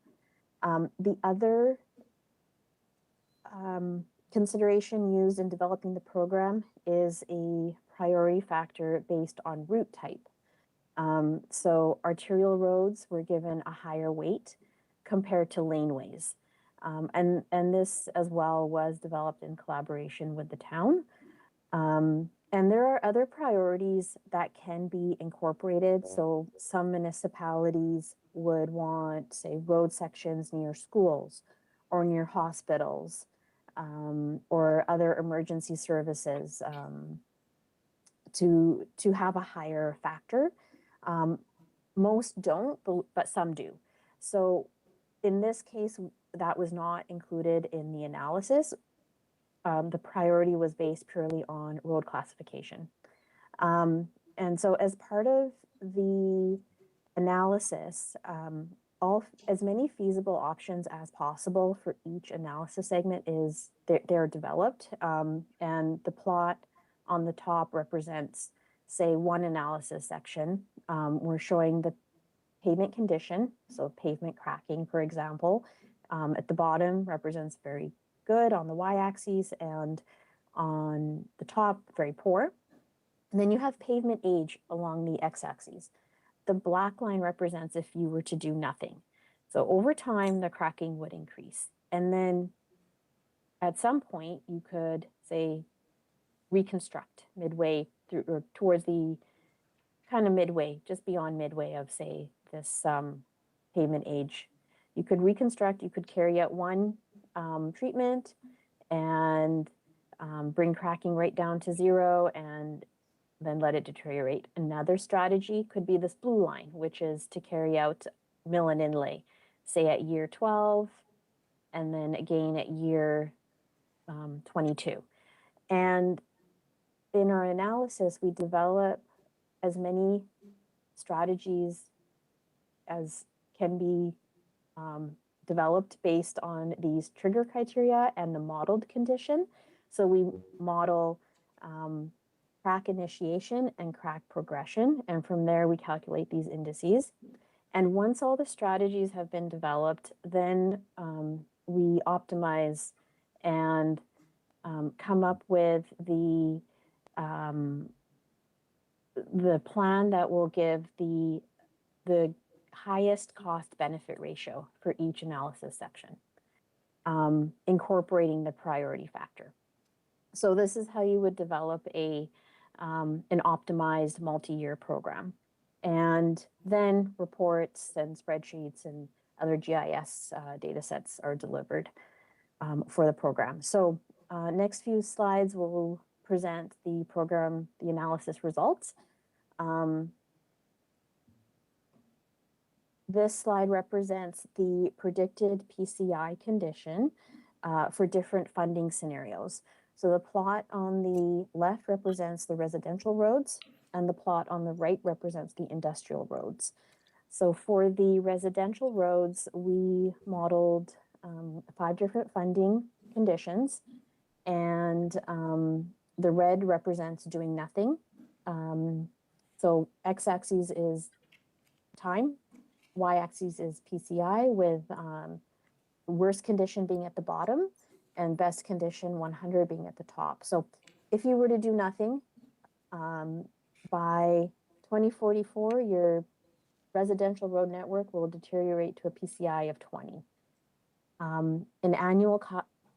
The other consideration used in developing the program is a priority factor based on route type. So arterial roads were given a higher weight compared to laneways. And this as well was developed in collaboration with the town. And there are other priorities that can be incorporated. So some municipalities would want, say, road sections near schools or near hospitals, or other emergency services to have a higher factor. Most don't, but some do. So in this case, that was not included in the analysis. The priority was based purely on road classification. And so as part of the analysis, as many feasible options as possible for each analysis segment they're developed. And the plot on the top represents, say, one analysis section. We're showing the pavement condition, so pavement cracking, for example. At the bottom represents very good on the y-axis, and on the top, very poor. And then you have pavement age along the x-axis. The black line represents if you were to do nothing. So over time, the cracking would increase. And then at some point, you could, say, reconstruct midway through, or towards the kind of midway, just beyond midway of, say, this pavement age. You could reconstruct, you could carry out one treatment and bring cracking right down to zero and then let it deteriorate. Another strategy could be this blue line, which is to carry out mill and inlay, say at year 12, and then again at year 22. And in our analysis, we develop as many strategies as can be developed based on these trigger criteria and the modeled condition. So we model crack initiation and crack progression, and from there we calculate these indices. And once all the strategies have been developed, then we optimize and come up with the plan that will give the highest cost benefit ratio for each analysis section, incorporating the priority factor. So this is how you would develop an optimized multi-year program. And then reports and spreadsheets and other GIS data sets are delivered for the program. So next few slides will present the program, the analysis results. This slide represents the predicted PCI condition for different funding scenarios. So the plot on the left represents the residential roads, and the plot on the right represents the industrial roads. So for the residential roads, we modeled 5 different funding conditions, and the red represents doing nothing. So x-axis is time, y-axis is PCI, with worst condition being at the bottom and best condition 100 being at the top. So if you were to do nothing, by 2044, your residential road network will deteriorate to a PCI of 20. An annual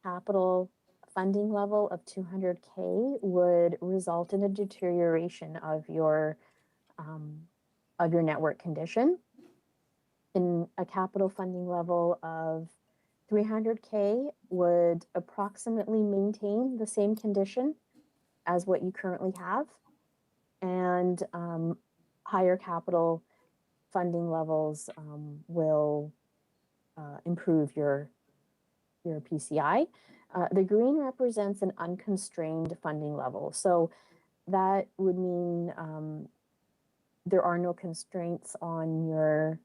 capital funding level of 200K would result in a deterioration of your network condition. In a capital funding level of 300K would approximately maintain the same condition as what you currently have. And higher capital funding levels will improve your PCI. The green represents an unconstrained funding level. So that would mean there are no constraints on your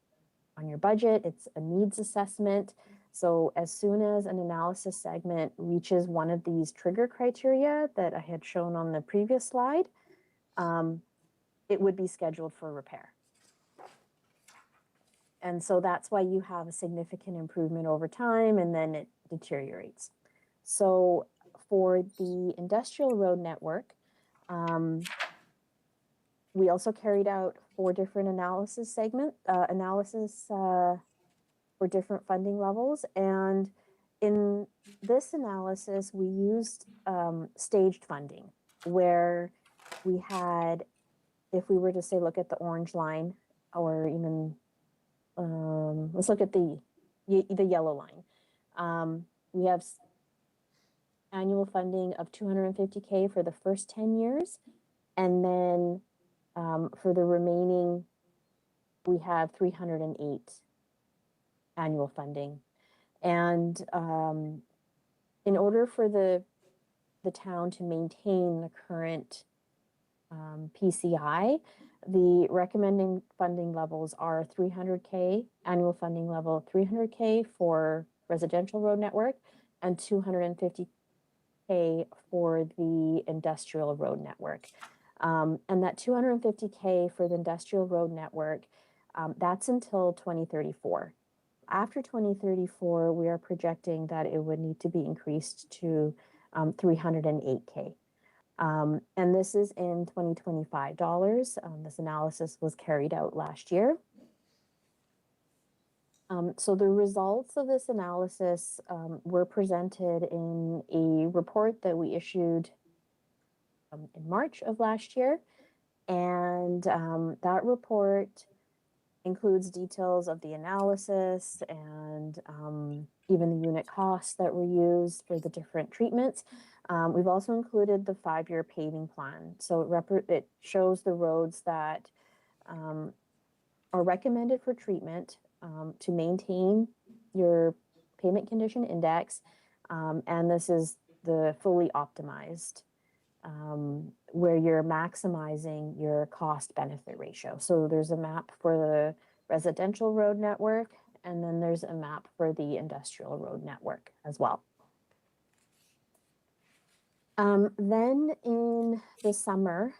budget. It's a needs assessment. So as soon as an analysis segment reaches one of these trigger criteria that I had shown on the previous slide, it would be scheduled for repair. And so that's why you have a significant improvement over time, and then it deteriorates. So for the industrial road network, we also carried out 4 different analysis for different funding levels. And in this analysis, we used staged funding, where we had, if we were to say, look at the orange line, or even, let's look at the yellow line. We have annual funding of 250K for the first 10 years. And then for the remaining, we have 308 annual funding. And in order for the town to maintain the current PCI, the recommending funding levels are 300K, annual funding level 300K for residential road network, and 250K for the industrial road network. And that 250K for the industrial road network, that's until 2034. After 2034, we are projecting that it would need to be increased to 308K. And this is in 2025 dollars. This analysis was carried out last year. So the results of this analysis were presented in a report that we issued in March of last year. And that report includes details of the analysis and even the unit costs that were used for the different treatments. We've also included the 5-year paving plan. So it shows the roads that are recommended for treatment to maintain your pavement condition index. And this is the fully optimized. where you're maximizing your cost benefit ratio. So there's a map for the residential road network, and then there's a map for the industrial road network as well. Then in the summer,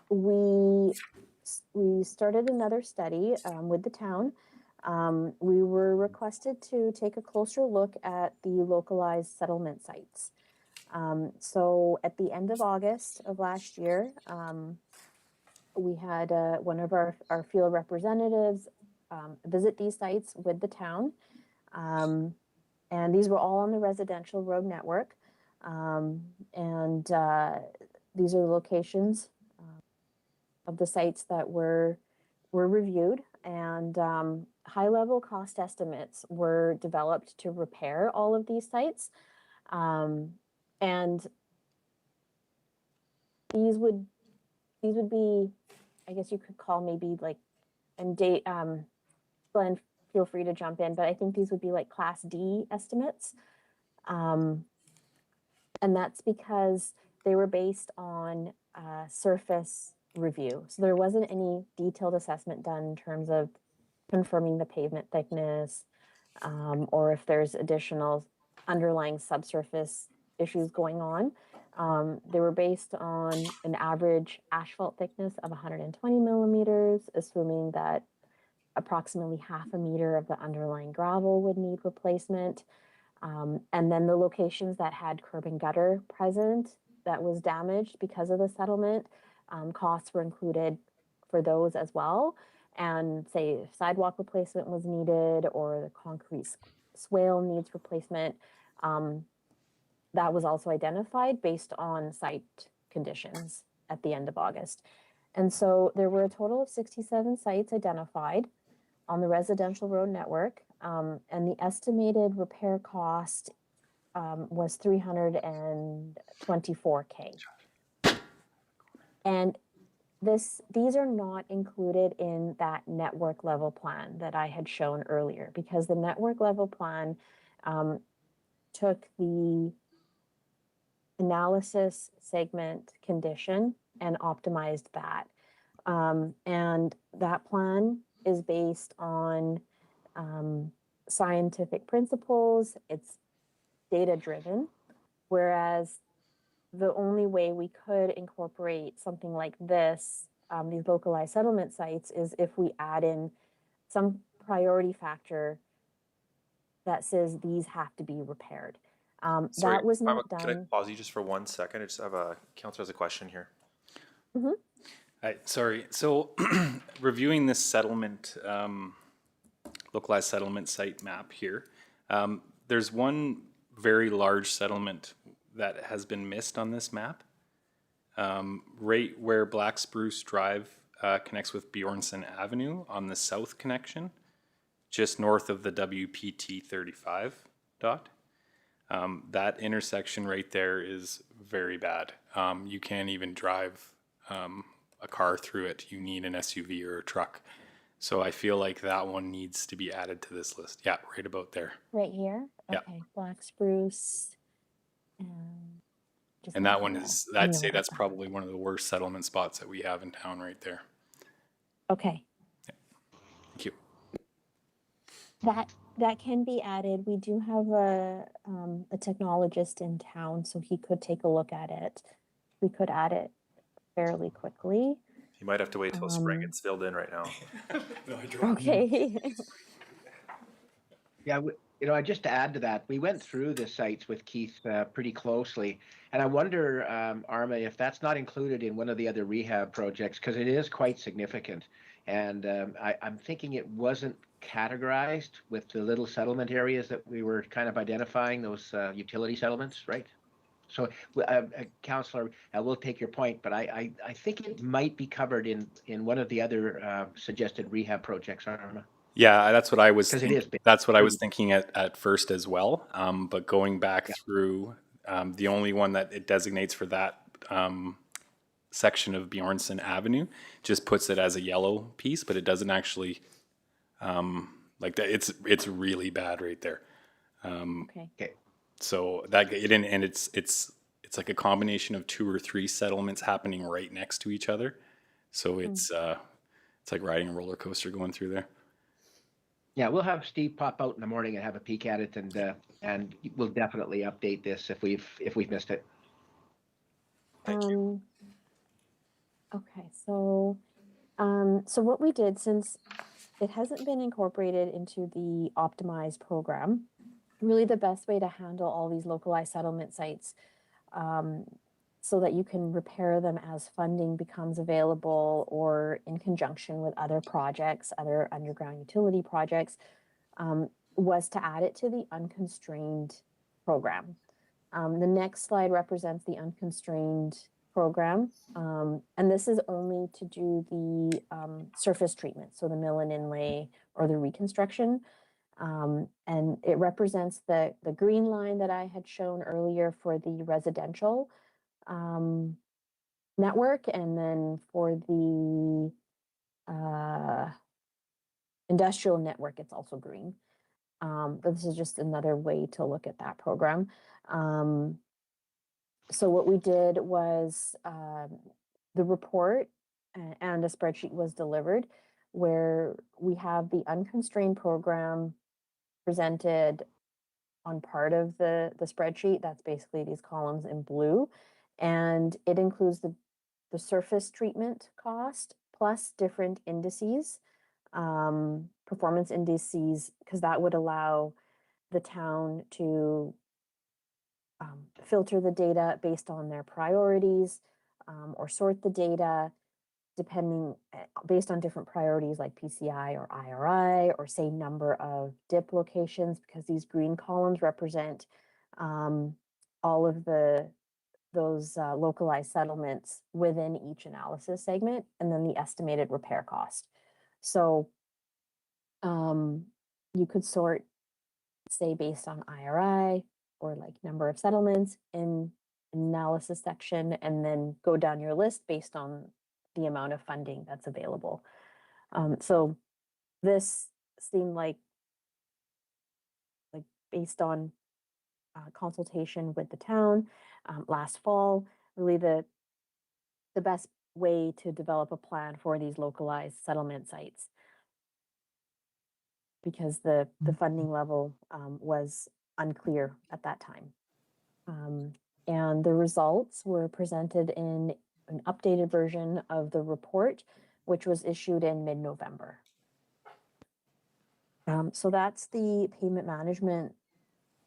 we started another study with the town. We were requested to take a closer look at the localized settlement sites. So at the end of August of last year, we had one of our field representatives visit these sites with the town. And these were all on the residential road network. These are the locations of the sites that were reviewed, and high-level cost estimates were developed to repair all of these sites. And these would be, I guess you could call maybe like, and date, Glenn, feel free to jump in, but I think these would be like Class D estimates. And that's because they were based on surface review. So there wasn't any detailed assessment done in terms of confirming the pavement thickness, or if there's additional underlying subsurface issues going on. They were based on an average asphalt thickness of 120 millimeters, assuming that approximately half a meter of the underlying gravel would need replacement. And then the locations that had curb and gutter present that was damaged because of the settlement, costs were included for those as well. And say if sidewalk replacement was needed or the concrete swale needs replacement, that was also identified based on site conditions at the end of August. And so there were a total of 67 sites identified on the residential road network, and the estimated repair cost was $324K. And these are not included in that network level plan that I had shown earlier, because the network level plan took the analysis segment condition and optimized that. And that plan is based on scientific principles. It's data driven, whereas the only way we could incorporate something like this, these localized settlement sites, is if we add in some priority factor that says these have to be repaired.
Sorry,
that was not
Can I
done.
pause you just for 1 second? I just have a, Counselor has a question here.
Sorry, so reviewing this settlement, localized settlement site map here, there's one very large settlement that has been missed on this map. Right where Black Spruce Drive connects with Bjornson Avenue on the south connection, just north of the WPT 35 dot. That intersection right there is very bad. You can't even drive a car through it. You need an SUV or a truck. So I feel like that one needs to be added to this list. Yeah, right about there.
Right here?
Yeah.
Okay, Black Spruce. Just
And that
looking
one
at
is,
it.
I'd say that's probably one of the worst settlement spots that we have in town right there.
Okay,
Thank you.
that can be added. We do have a technologist in town, so he could take a look at it. We could add it fairly quickly.
You might have to wait till spring. It's filled in right now.
Okay.
Yeah, just to add to that, we went through the sites with Keith pretty closely, and I wonder, Arma, if that's not included in one of the other rehab projects, because it is quite significant. And I'm thinking it wasn't categorized with the little settlement areas that we were kind of identifying, those utility settlements, right? So, Councillor, we'll take your point, but I think it might be covered in one of the other suggested rehab projects, Arma.
Yeah, that's what I was.
'Cause it is big.
That's what I was thinking at first as well. But going back through, the only one that it designates for that section of Bjornson Avenue just puts it as a yellow piece, but it doesn't actually like that. It's really bad right there.
Okay.
Okay.
So that it didn't, and it's it's like a combination of 2 or 3 settlements happening right next to each other. So it's like riding a roller coaster going through there.
Yeah, we'll have Steve pop out in the morning and have a peek at it, and we'll definitely update this if we've missed it.
Okay, so what we did, since it hasn't been incorporated into the optimized program, really the best way to handle all these localized settlement sites, so that you can repair them as funding becomes available or in conjunction with other projects, other underground utility projects, was to add it to the unconstrained program. The next slide represents the unconstrained program, and this is only to do the surface treatment, so the mill and inlay or the reconstruction. And it represents the green line that I had shown earlier for the residential network, and then for the industrial network, it's also green. But this is just another way to look at that program. So what we did was the report and a spreadsheet was delivered where we have the unconstrained program presented on part of the spreadsheet. That's basically these columns in blue. And it includes the surface treatment cost plus different indices, performance indices, because that would allow the town to filter the data based on their priorities, or sort the data depending based on different priorities like PCI or IRI, or say number of dip locations, because these green columns represent all of those localized settlements within each analysis segment, and then the estimated repair cost. So you could sort, say, based on IRI or like number of settlements in analysis section, and then go down your list based on the amount of funding that's available. So this seemed like based on consultation with the town last fall, really the best way to develop a plan for these localized settlement sites, because the funding level was unclear at that time. And the results were presented in an updated version of the report, which was issued in mid-November. So that's the payment management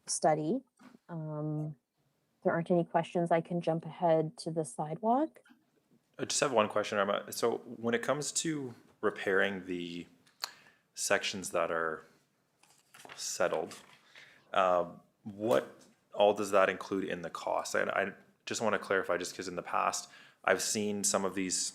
study. There aren't any questions. I can jump ahead to the sidewalk.
I just have one question, Irma. So when it comes to repairing the sections that are settled, what all does that include in the cost? I just want to clarify, just because in the past, I've seen some of these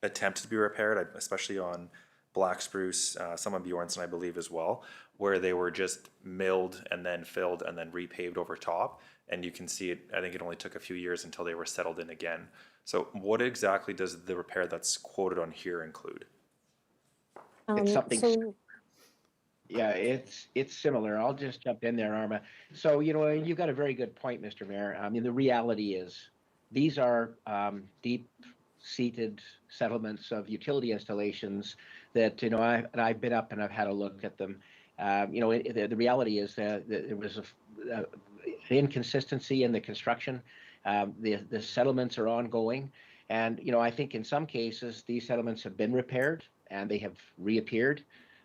attempts to be repaired, especially on Black Spruce, some on Bjornson, I believe, as well, where they were just milled and then filled and then repaved over top. And you can see it, I think it only took a few years until they were settled in again. So what exactly does the repair that's quoted on here include?
It's something. Yeah, it's similar. I'll just jump in there, Arma. So, you've got a very good point, Mr. Mayor. I mean, the reality is these are deep-seated settlements of utility installations that, I've been up and I've had a look at them. The reality is that there was an inconsistency in the construction. The settlements are ongoing. And, I think in some cases, these settlements have been repaired and they have reappeared.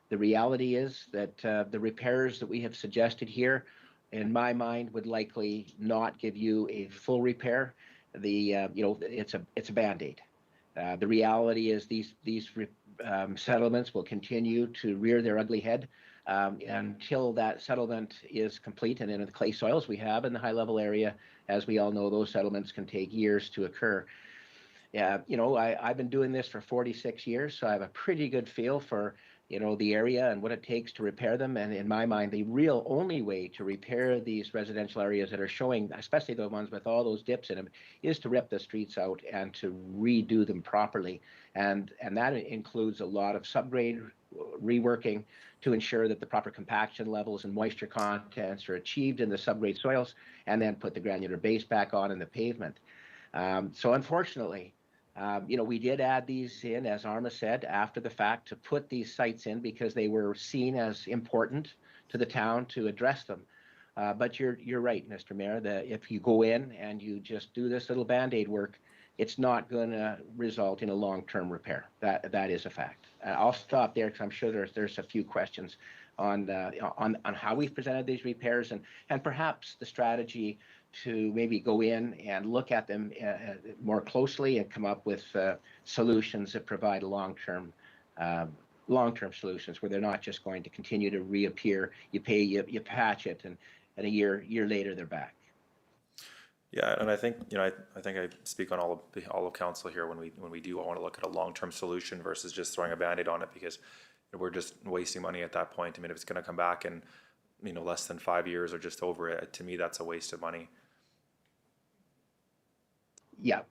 The reality is that the repairs that we have suggested here, in my mind, would likely not give you a full repair. It's a Band-Aid. The reality is these settlements will continue to rear their ugly head until that settlement is complete. And in the clay soils we have in the high-level area, as we all know, those settlements can take years to occur. Yeah, I've been doing this for 46 years, so I have a pretty good feel for the area and what it takes to repair them. And in my mind, the real only way to repair these residential areas that are showing, especially the ones with all those dips in them, is to rip the streets out and to redo them properly. And that includes a lot of subgrade reworking to ensure that the proper compaction levels and moisture contents are achieved in the subgrade soils, and then put the granular base back on in the pavement. So unfortunately, we did add these in, as Arma said, after the fact, to put these sites in because they were seen as important to the town to address them. But you're right, Mr. Mayor, that if you go in and you just do this little Band-Aid work, it's not going to result in a long-term repair. That is a fact. I'll stop there because I'm sure there's a few questions on how we've presented these repairs and perhaps the strategy to maybe go in and look at them more closely and come up with solutions that provide long-term solutions where they're not just going to continue to reappear. You patch it, and a year later they're back.
Yeah, and I think, I think I speak on all of council here when we do want to look at a long-term solution versus just throwing a Band-Aid on it, because we're just wasting money at that point. I mean, if it's going to come back in, less than 5 years or just over it, to me, that's a waste of money.
Yeah,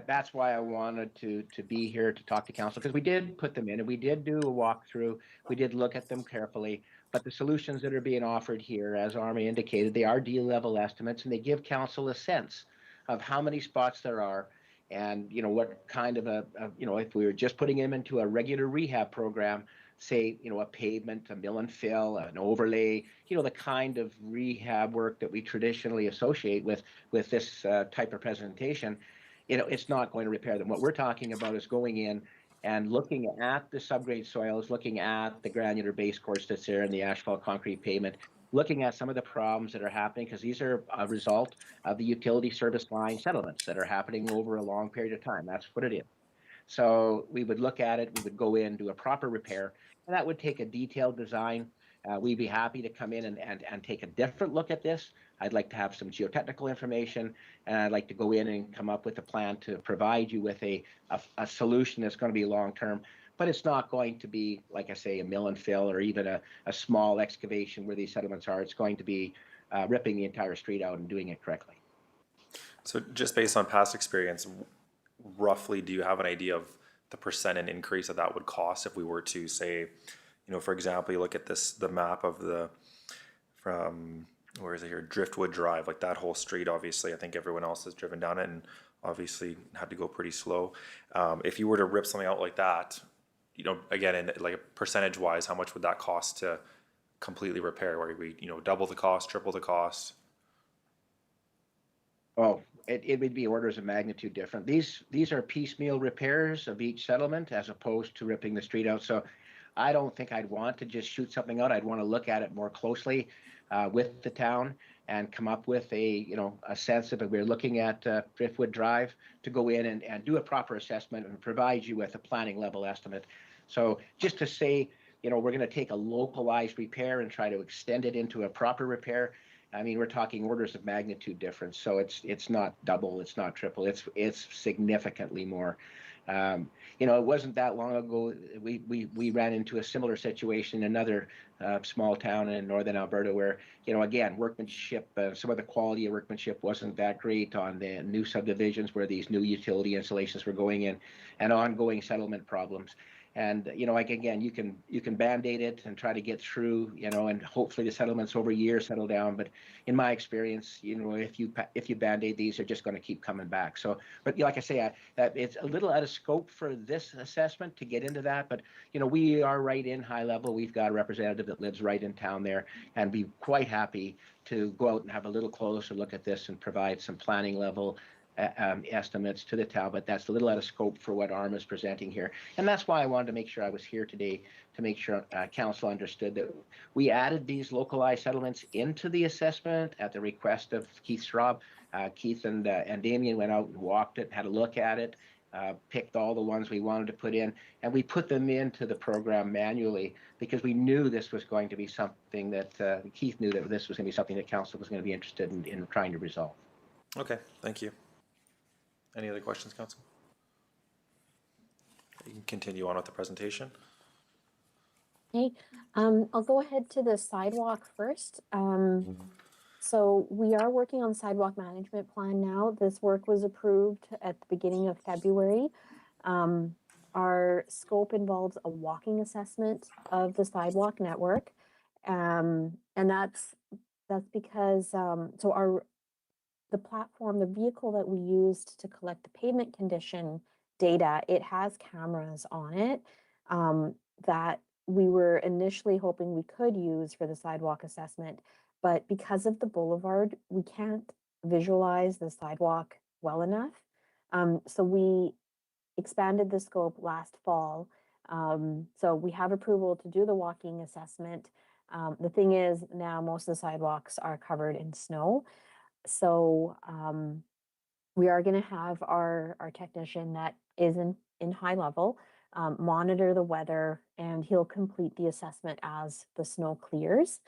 that's why I wanted to be here to talk to council, because we did put them in and we did do a walkthrough. We did look at them carefully, but the solutions that are being offered here, as Army indicated, they are deal-level estimates, and they give council a sense of how many spots there are, and what kind of if we were just putting them into a regular rehab program, say, a pavement, a mill and fill, an overlay, the kind of rehab work that we traditionally associate with this type of presentation, it's not going to repair them. What we're talking about is going in and looking at the subgrade soils, looking at the granular base course that's there and the asphalt concrete pavement, looking at some of the problems that are happening, because these are a result of the utility service line settlements that are happening over a long period of time. That's what it is. So we would look at it, we would go in, do a proper repair, and that would take a detailed design. We'd be happy to come in and take a different look at this. I'd like to have some geotechnical information, and I'd like to go in and come up with a plan to provide you with a solution that's going to be long-term, but it's not going to be, like I say, a mill and fill or even a small excavation where these settlements are. It's going to be ripping the entire street out and doing it correctly.
So just based on past experience, roughly, do you have an idea of the percent and increase that would cost if we were to say, for example, you look at the map of from where is it here, Driftwood Drive, like that whole street, obviously, I think everyone else has driven down it and obviously had to go pretty slow. If you were to rip something out like that, again, in like percentage wise, how much would that cost to completely repair? Where we, double the cost, triple the cost?
Oh, it would be orders of magnitude different. These are piecemeal repairs of each settlement as opposed to ripping the street out. So I don't think I'd want to just shoot something out. I'd want to look at it more closely with the town and come up with a sense of it. We're looking at Driftwood Drive to go in and do a proper assessment and provide you with a planning level estimate. So just to say, we're going to take a localized repair and try to extend it into a proper repair. I mean, we're talking orders of magnitude difference. So it's not double, it's not triple, it's significantly more. It wasn't that long ago we ran into a similar situation in another small town in northern Alberta where, again, workmanship, some of the quality of workmanship wasn't that great on the new subdivisions where these new utility installations were going in, and ongoing settlement problems. And, again, you can Band-Aid it and try to get through, and hopefully the settlements over years settle down. But in my experience, if you Band-Aid these, they're just going to keep coming back. So, but like I say, it's a little out of scope for this assessment to get into that. But, we are right in high level. We've got a representative that lives right in town there, and be quite happy to go out and have a little closer look at this and provide some planning level estimates to the town, but that's a little out of scope for what ARM is presenting here. And that's why I wanted to make sure I was here today, to make sure council understood that we added these localized settlements into the assessment at the request of Keith Straub. Keith and Damien went out and walked it, had a look at it, picked all the ones we wanted to put in, and we put them into the program manually because we knew this was going to be something that Keith knew that this was going to be something that council was going to be interested in trying to resolve.
Okay, thank you. Any other questions, council? You can continue on with the presentation.
Okay, I'll go ahead to the sidewalk first. So we are working on sidewalk management plan now. This work was approved at the beginning of February. Our scope involves a walking assessment of the sidewalk network. And that's because, the platform, the vehicle that we used to collect the pavement condition data, it has cameras on it that we were initially hoping we could use for the sidewalk assessment. But because of the boulevard, we can't visualize the sidewalk well enough. So we expanded the scope last fall. So we have approval to do the walking assessment. The thing is, now most of the sidewalks are covered in snow. So we are going to have our technician that is in high level monitor the weather, and he'll complete the assessment as the snow clears.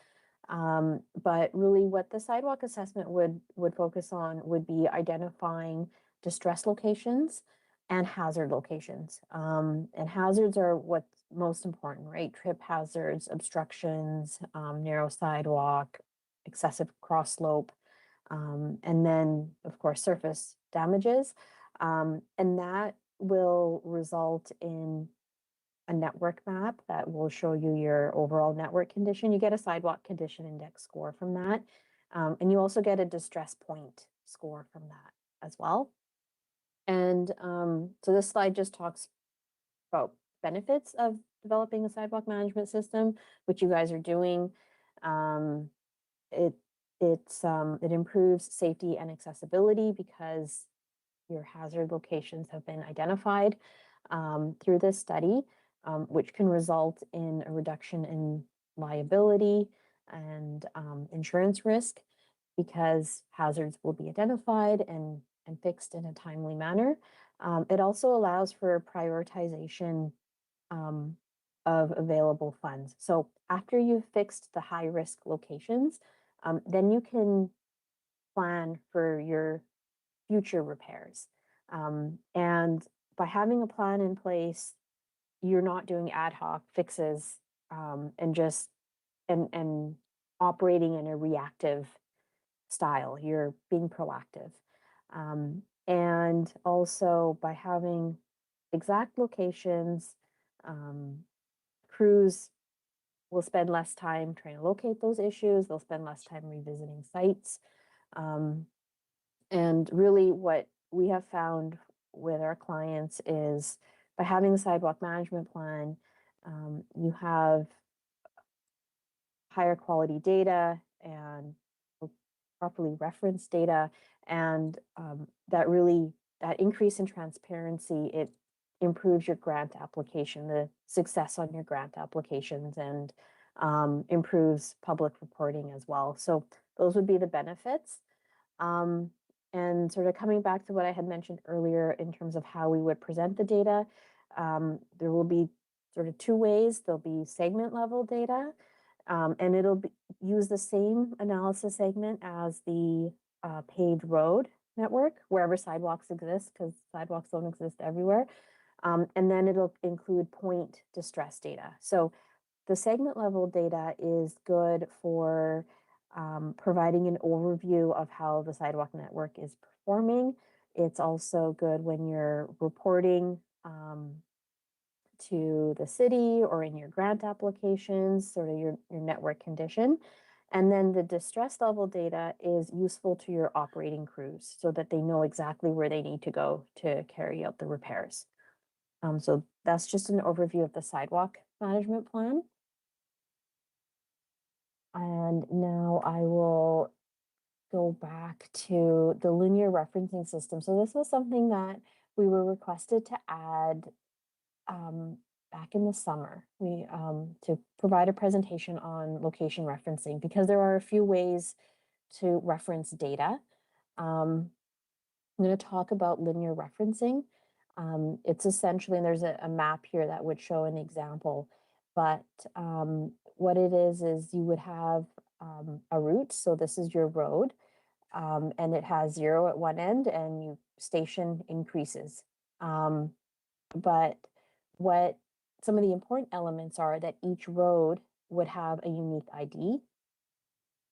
But really what the sidewalk assessment would focus on would be identifying distress locations and hazard locations. And hazards are what's most important, right? Trip hazards, obstructions, narrow sidewalk, excessive cross slope, and then, of course, surface damages. And that will result in a network map that will show you your overall network condition. You get a sidewalk condition index score from that. And you also get a distress point score from that as well. And so this slide just talks about benefits of developing a sidewalk management system, which you guys are doing. It it improves safety and accessibility because your hazard locations have been identified through this study, which can result in a reduction in liability and insurance risk because hazards will be identified and fixed in a timely manner. It also allows for prioritization of available funds. So after you've fixed the high risk locations, then you can plan for your future repairs. And by having a plan in place, you're not doing ad hoc fixes and just and operating in a reactive style. You're being proactive. And also by having exact locations, crews will spend less time trying to locate those issues. They'll spend less time revisiting sites. And really what we have found with our clients is by having the sidewalk management plan, you have higher quality data and properly referenced data. And that increase in transparency, it improves your grant application, the success on your grant applications, and improves public reporting as well. So those would be the benefits. And sort of coming back to what I had mentioned earlier in terms of how we would present the data, there will be sort of two ways. There'll be segment level data, and it'll use the same analysis segment as the paved road network, wherever sidewalks exist, because sidewalks don't exist everywhere. And then it'll include point distress data. So the segment level data is good for providing an overview of how the sidewalk network is performing. It's also good when you're reporting to the city or in your grant applications, sort of your network condition. And then the distress level data is useful to your operating crews so that they know exactly where they need to go to carry out the repairs. So that's just an overview of the sidewalk management plan. And now I will go back to the linear referencing system. So this was something that we were requested to add back in the summer. We to provide a presentation on location referencing because there are a few ways to reference data. I'm going to talk about linear referencing. It's essentially, and there's a map here that would show an example, but what it is you would have a route. So this is your road, and it has 0 at one end, and you station increases. But what some of the important elements are that each road would have a unique ID.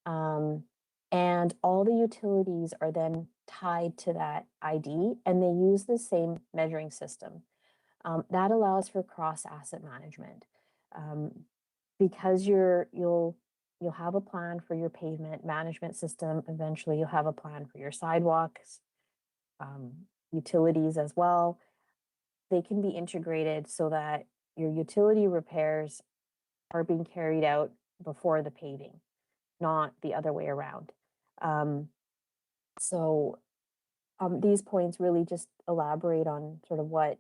And all the utilities are then tied to that ID, and they use the same measuring system. That allows for cross asset management. Because you'll have a plan for your pavement management system. Eventually, you'll have a plan for your sidewalks, utilities as well. They can be integrated so that your utility repairs are being carried out before the paving, not the other way around. So these points really just elaborate on sort of what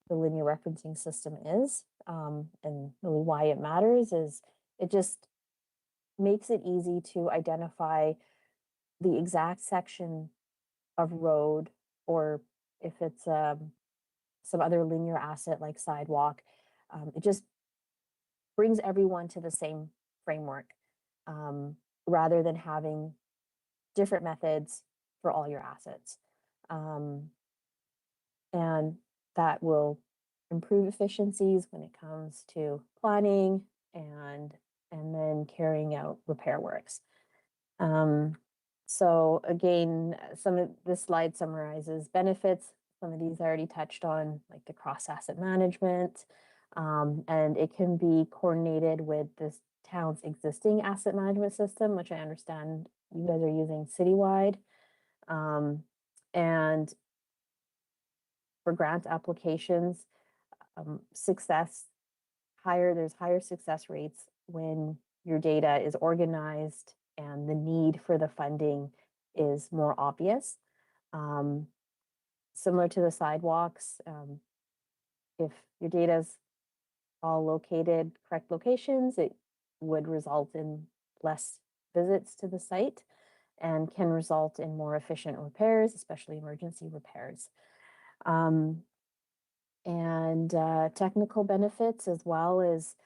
the linear referencing system is, and really why it matters is it just makes it easy to identify the exact section of road, or if it's some other linear asset like sidewalk. It just brings everyone to the same framework, rather than having different methods for all your assets. And that will improve efficiencies when it comes to planning and then carrying out repair works. So again, some of this slide summarizes benefits. Some of these I already touched on, like the cross asset management, and it can be coordinated with this town's existing asset management system, which I understand you guys are using citywide. And for grant applications, there's higher success rates when your data is organized and the need for the funding is more obvious. Similar to the sidewalks, if your data is all located correct locations, it would result in less visits to the site and can result in more efficient repairs, especially emergency repairs. And technical benefits as well as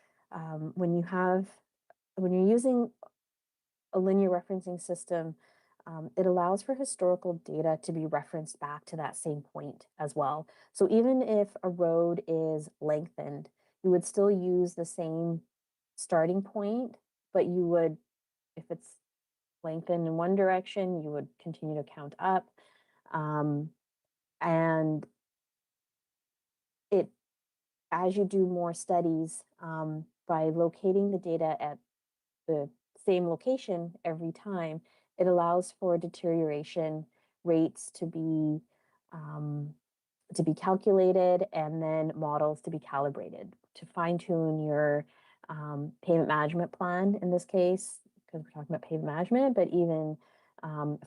when you're using a linear referencing system, it allows for historical data to be referenced back to that same point as well. So even if a road is lengthened, you would still use the same starting point, but you would, if it's lengthened in one direction, you would continue to count up. And it, as you do more studies, by locating the data at the same location every time, it allows for deterioration rates to be calculated and then models to be calibrated to fine tune your payment management plan in this case, because we're talking about payment management, but even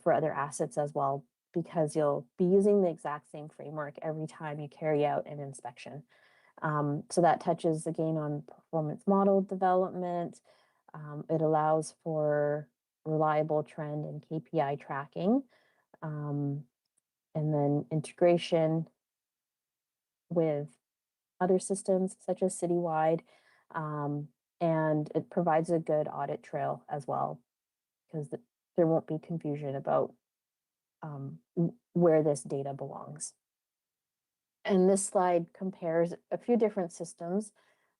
for other assets as well, because you'll be using the exact same framework every time you carry out an inspection. So that touches again on performance model development. It allows for reliable trend and KPI tracking, and then integration with other systems such as citywide. And it provides a good audit trail as well, because there won't be confusion about where this data belongs. And this slide compares a few different systems.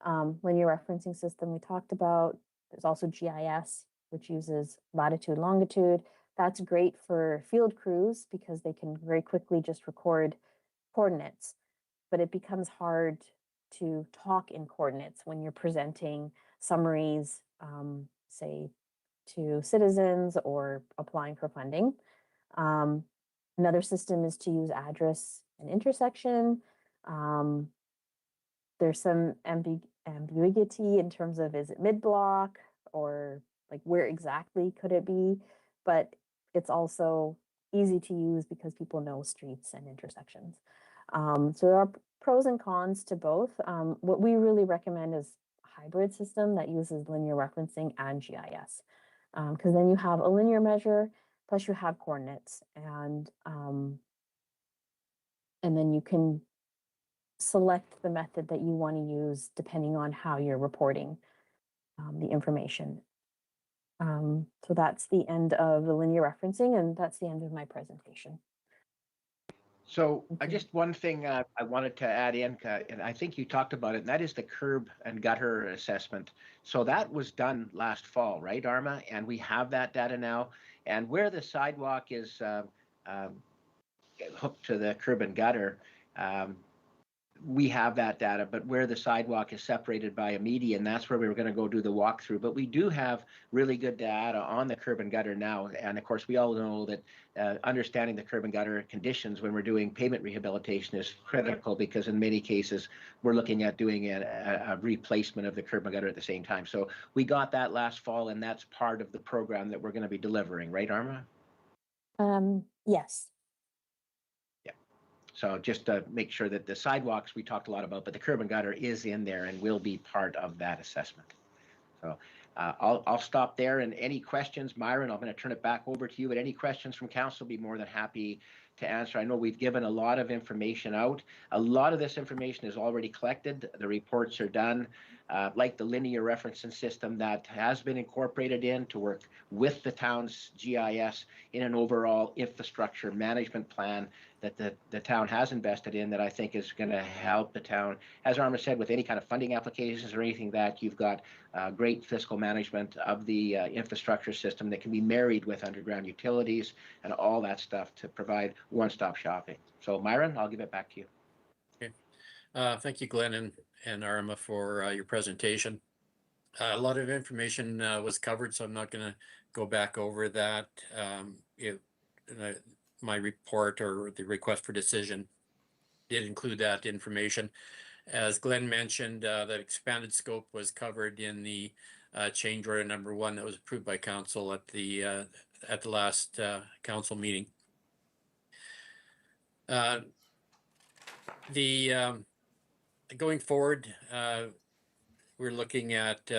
Linear referencing system we talked about. There's also GIS, which uses latitude, longitude. That's great for field crews because they can very quickly just record coordinates, but it becomes hard to talk in coordinates when you're presenting summaries, say, to citizens or applying for funding. Another system is to use address and intersection. There's some ambiguity in terms of, is it mid-block or like where exactly could it be? But it's also easy to use because people know streets and intersections. So there are pros and cons to both. What we really recommend is a hybrid system that uses linear referencing and GIS, because then you have a linear measure plus you have coordinates, and then you can select the method that you want to use depending on how you're reporting the information. So that's the end of the linear referencing, and that's the end of my presentation.
So just one thing I wanted to add in, and I think you talked about it, and that is the curb and gutter assessment. So that was done last fall, right, Arma? And we have that data now. And where the sidewalk is hooked to the curb and gutter, we have that data, but where the sidewalk is separated by a median, that's where we were going to go do the walkthrough. But we do have really good data on the curb and gutter now. And of course, we all know that understanding the curb and gutter conditions when we're doing pavement rehabilitation is critical, because in many cases, we're looking at doing a replacement of the curb and gutter at the same time. So we got that last fall, and that's part of the program that we're going to be delivering, right, Arma?
Yes.
So just to make sure that the sidewalks we talked a lot about, but the curb and gutter is in there and will be part of that assessment. So I'll stop there. And any questions, Myron, I'm going to turn it back over to you. But any questions from council, be more than happy to answer. I know we've given a lot of information out. A lot of this information is already collected. The reports are done. Like the linear referencing system that has been incorporated in to work with the town's GIS in an overall infrastructure management plan that the town has invested in, that I think is going to help the town. As Arma said, with any kind of funding applications or anything, that you've got great fiscal management of the infrastructure system that can be married with underground utilities and all that stuff to provide one-stop shopping. So Myron, I'll give it back to you.
Okay. Thank you, Glenn and Arma, for your presentation. A lot of information was covered, so I'm not going to go back over that. My report or the request for decision did include that information. As Glenn mentioned, that expanded scope was covered in the change order number 1 that was approved by council at the last council meeting. Going forward, we're looking at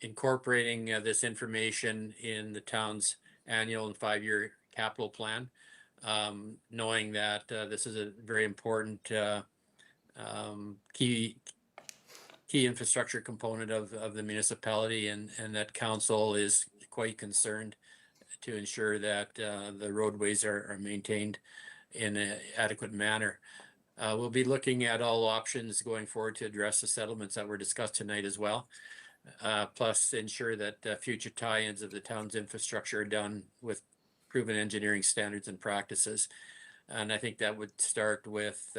incorporating this information in the town's annual and 5-year capital plan, knowing that this is a very important key infrastructure component of the municipality, and that council is quite concerned to ensure that the roadways are maintained in an adequate manner. We'll be looking at all options going forward to address the settlements that were discussed tonight as well, plus ensure that future tie-ins of the town's infrastructure are done with proven engineering standards and practices. And I think that would start with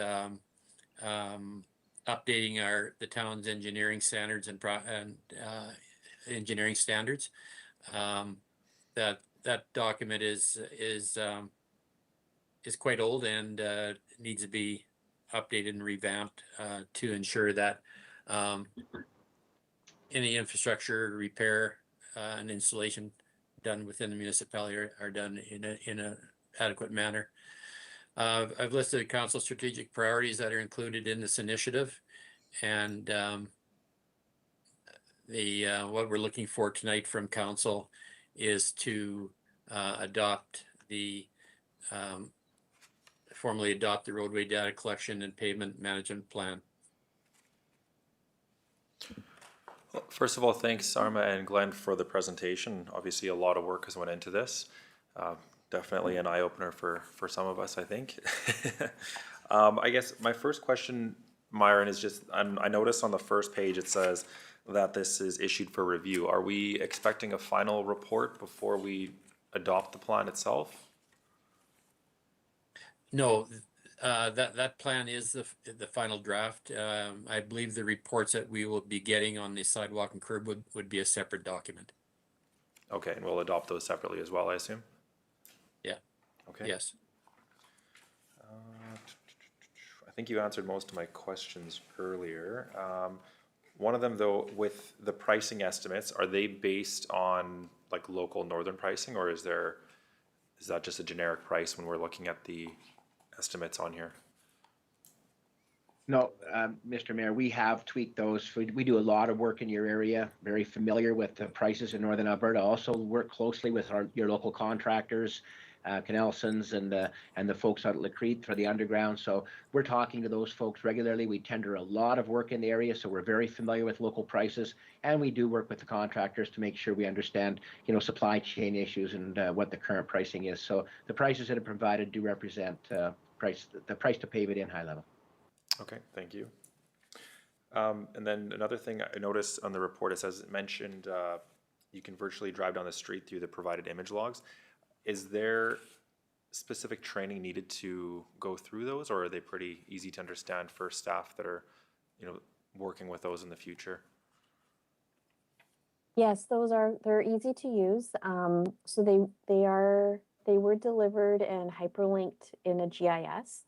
updating the town's engineering standards and engineering standards. That document is quite old and needs to be updated and revamped to ensure that any infrastructure repair and installation done within the municipality are done in a adequate manner. I've listed council strategic priorities that are included in this initiative, and what we're looking for tonight from council is to formally adopt the roadway data collection and pavement management plan.
Well, first of all, thanks Arma and Glenn for the presentation. Obviously, a lot of work has went into this. Definitely an eye-opener for some of us, I think. I guess my first question, Myron, is just, I noticed on the first page it says that this is issued for review. Are we expecting a final report before we adopt the plan itself?
No, that plan is the final draft. I believe the reports that we will be getting on the sidewalk and curb would be a separate document.
Okay, and we'll adopt those separately as well, I assume?
Yeah.
Okay.
Yes.
I think you answered most of my questions earlier. One of them, though, with the pricing estimates, are they based on like local northern pricing, or is that just a generic price when we're looking at the estimates on here?
No, Mr. Mayor, we have tweaked those. We do a lot of work in your area, very familiar with the prices in Northern Alberta. Also work closely with your local contractors, Canelsons and the folks out at Lacrete for the underground. So we're talking to those folks regularly. We tender a lot of work in the area, so we're very familiar with local prices, and we do work with the contractors to make sure we understand, supply chain issues and what the current pricing is. So the prices that are provided do represent the price to pave it in high level.
Okay, thank you. And then another thing I noticed on the report, it mentioned you can virtually drive down the street through the provided image logs. Is there specific training needed to go through those, or are they pretty easy to understand for staff that are, working with those in the future?
Yes, they're easy to use. So they were delivered and hyperlinked in a GIS.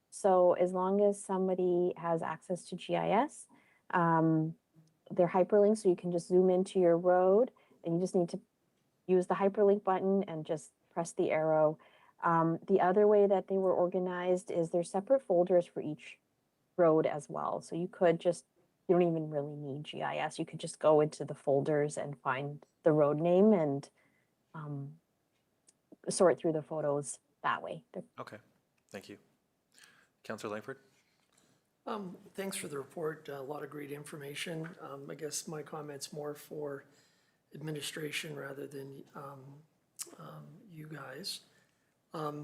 So as long as somebody has access to GIS, they're hyperlinked, so you can just zoom into your road and you just need to use the hyperlink button and just press the arrow. The other way that they were organized is there's separate folders for each road as well. So you don't even really need GIS. You could just go into the folders and find the road name and sort through the photos that way.
Okay, thank you. Councillor Langford?
Thanks for the report. A lot of great information. I guess my comment's more for administration rather than you guys.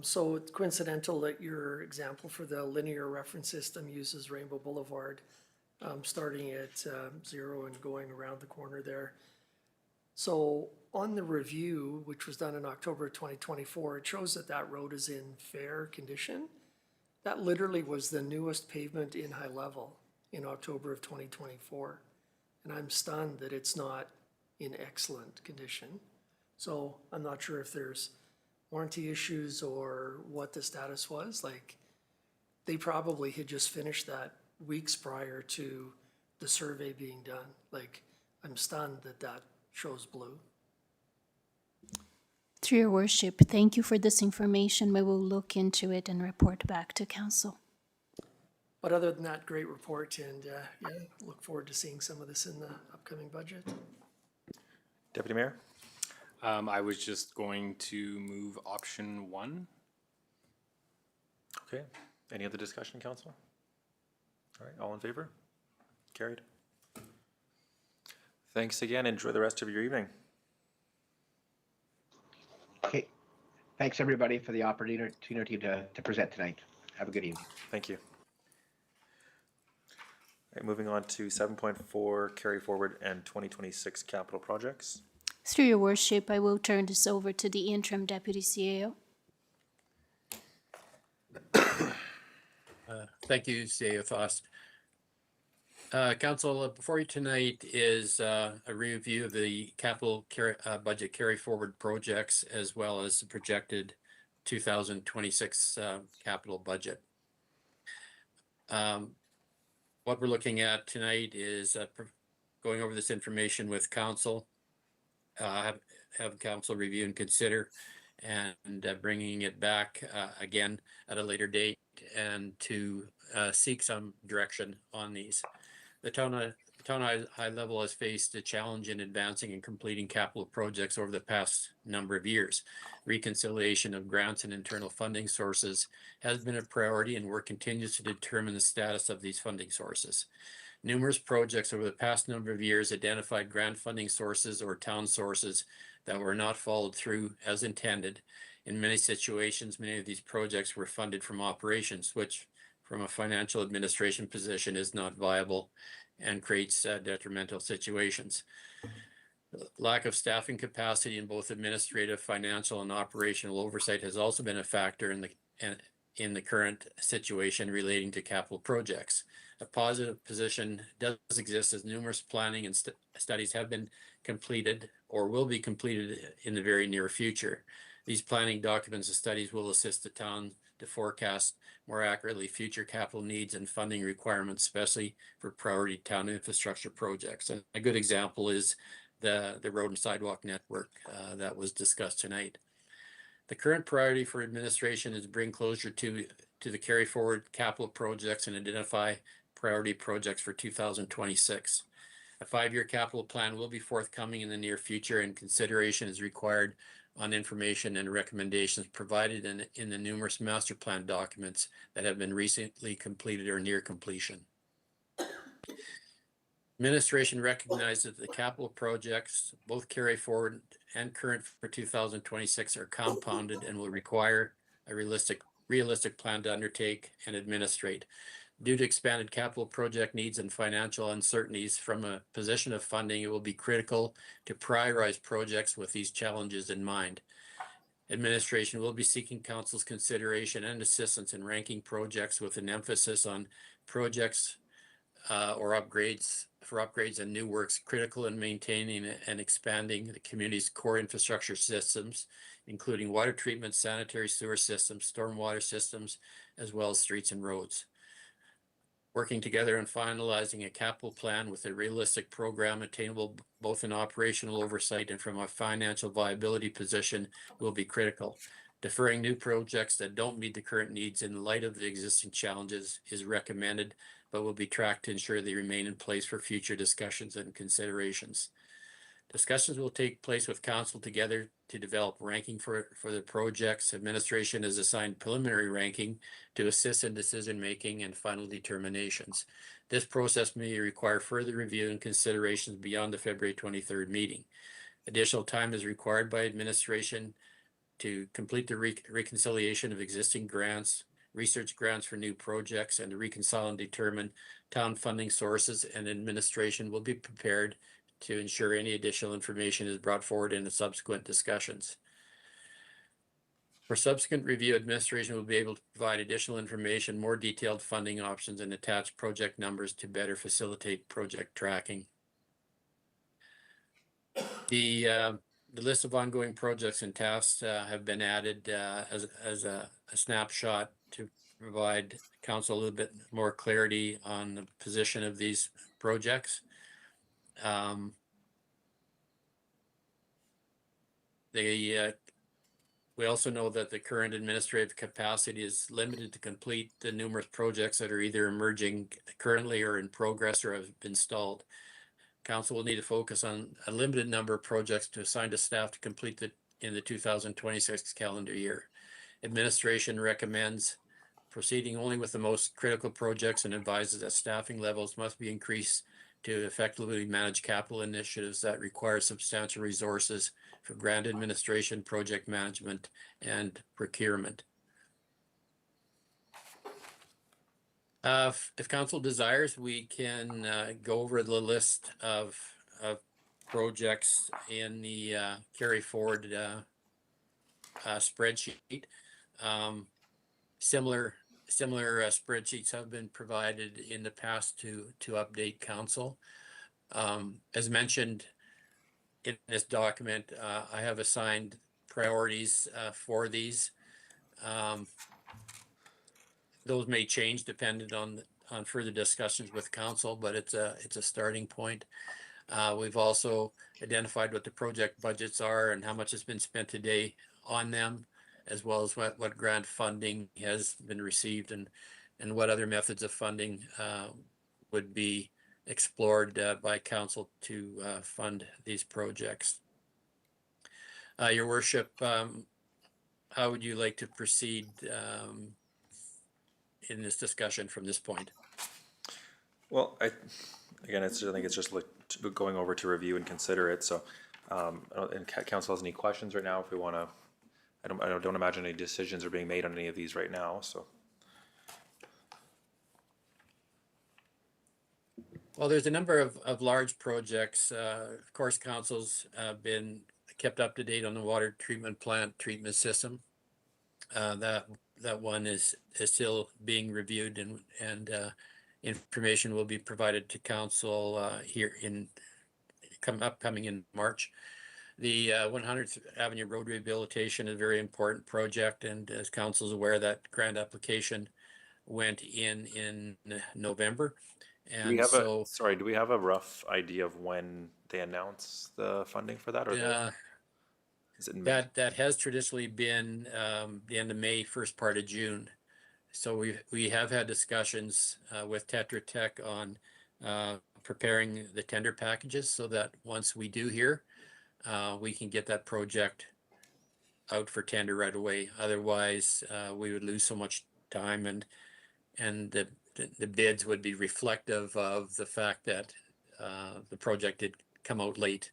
So it's coincidental that your example for the linear reference system uses Rainbow Boulevard, starting at 0 and going around the corner there. So on the review, which was done in October 2024, it shows that that road is in fair condition. That literally was the newest pavement in high level in October of 2024. And I'm stunned that it's not in excellent condition. So I'm not sure if there's warranty issues or what the status was. Like, they probably had just finished that weeks prior to the survey being done. Like, I'm stunned that that shows blue.
Through your worship, thank you for this information. We will look into it and report back to council.
But other than that, great report, and yeah, look forward to seeing some of this in the upcoming budget.
Deputy Mayor?
I was just going to move option 1.
Okay, any other discussion, council? All right, all in favor? Carried. Thanks again, enjoy the rest of your evening.
Okay, thanks everybody for the opportunity to present tonight. Have a good evening.
Thank you. All right, moving on to 7.4, carry forward and 2026 capital projects.
Through your worship, I will turn this over to the interim deputy CAO.
Thank you, CAO Foss. Council, before you tonight is a review of the capital budget carry forward projects as well as the projected 2026 capital budget. What we're looking at tonight is going over this information with council, have council review and consider, and bringing it back again at a later date and to seek some direction on these. The town high level has faced a challenge in advancing and completing capital projects over the past number of years. Reconciliation of grants and internal funding sources has been a priority, and work continues to determine the status of these funding sources. Numerous projects over the past number of years identified grant funding sources or town sources that were not followed through as intended. In many situations, many of these projects were funded from operations, which from a financial administration position is not viable and creates detrimental situations. Lack of staffing capacity in both administrative, financial, and operational oversight has also been a factor in the current situation relating to capital projects. A positive position does exist as numerous planning and studies have been completed or will be completed in the very near future. These planning documents and studies will assist the town to forecast more accurately future capital needs and funding requirements, especially for priority town infrastructure projects. And a good example is the road and sidewalk network that was discussed tonight. The current priority for administration is to bring closure to the carry forward capital projects and identify priority projects for 2026. A 5-year capital plan will be forthcoming in the near future, and consideration is required on information and recommendations provided in the numerous master plan documents that have been recently completed or near completion. Administration recognizes that the capital projects, both carry forward and current for 2026, are compounded and will require a realistic plan to undertake and administrate. Due to expanded capital project needs and financial uncertainties from a position of funding, it will be critical to prioritize projects with these challenges in mind. Administration will be seeking council's consideration and assistance in ranking projects with an emphasis on projects or upgrades and new works critical in maintaining and expanding the community's core infrastructure systems, including water treatment, sanitary sewer systems, stormwater systems, as well as streets and roads. Working together and finalizing a capital plan with a realistic program attainable both in operational oversight and from a financial viability position will be critical. Deferring new projects that don't meet the current needs in light of the existing challenges is recommended, but will be tracked to ensure they remain in place for future discussions and considerations. Discussions will take place with council together to develop ranking for the projects. Administration has assigned preliminary ranking to assist in decision-making and final determinations. This process may require further review and considerations beyond the February 23rd meeting. Additional time is required by administration to complete the reconciliation of existing grants, research grants for new projects, and to reconcile and determine town funding sources, and administration will be prepared to ensure any additional information is brought forward in the subsequent discussions. For subsequent review, administration will be able to provide additional information, more detailed funding options, and attach project numbers to better facilitate project tracking. The list of ongoing projects and tasks have been added as a snapshot to provide council a little bit more clarity on the position of these projects. We also know that the current administrative capacity is limited to complete the numerous projects that are either emerging currently or in progress or have been stalled. Council will need to focus on a limited number of projects to assign to staff to complete in the 2026 calendar year. Administration recommends proceeding only with the most critical projects and advises that staffing levels must be increased to effectively manage capital initiatives that require substantial resources for grant administration, project management, and procurement. If council desires, we can go over the list of projects in the carry forward spreadsheet. Similar spreadsheets have been provided in the past to update council. As mentioned in this document, I have assigned priorities for these. Those may change depending on further discussions with council, but it's a starting point. We've also identified what the project budgets are and how much has been spent today on them, as well as what grant funding has been received and what other methods of funding would be explored by council to fund these projects. Your worship, how would you like to proceed in this discussion from this point?
Well, I think it's just like going over to review and consider it. So, and council has any questions right now? If we want to, I don't imagine any decisions are being made on any of these right now. So,
well, there's a number of large projects. Of course, council's been kept up to date on the water treatment plant treatment system. That one is still being reviewed, and information will be provided to council here upcoming in March. The 100th Avenue Road rehabilitation is a very important project, and as council is aware, that grant application went in November. And
do we have a rough idea of when they announce the funding for that, or is it in May?
That has traditionally been the end of May, first part of June. So we have had discussions with Tetra Tech on preparing the tender packages so that once we do hear, we can get that project out for tender right away. Otherwise, we would lose so much time, and the bids would be reflective of the fact that the project did come out late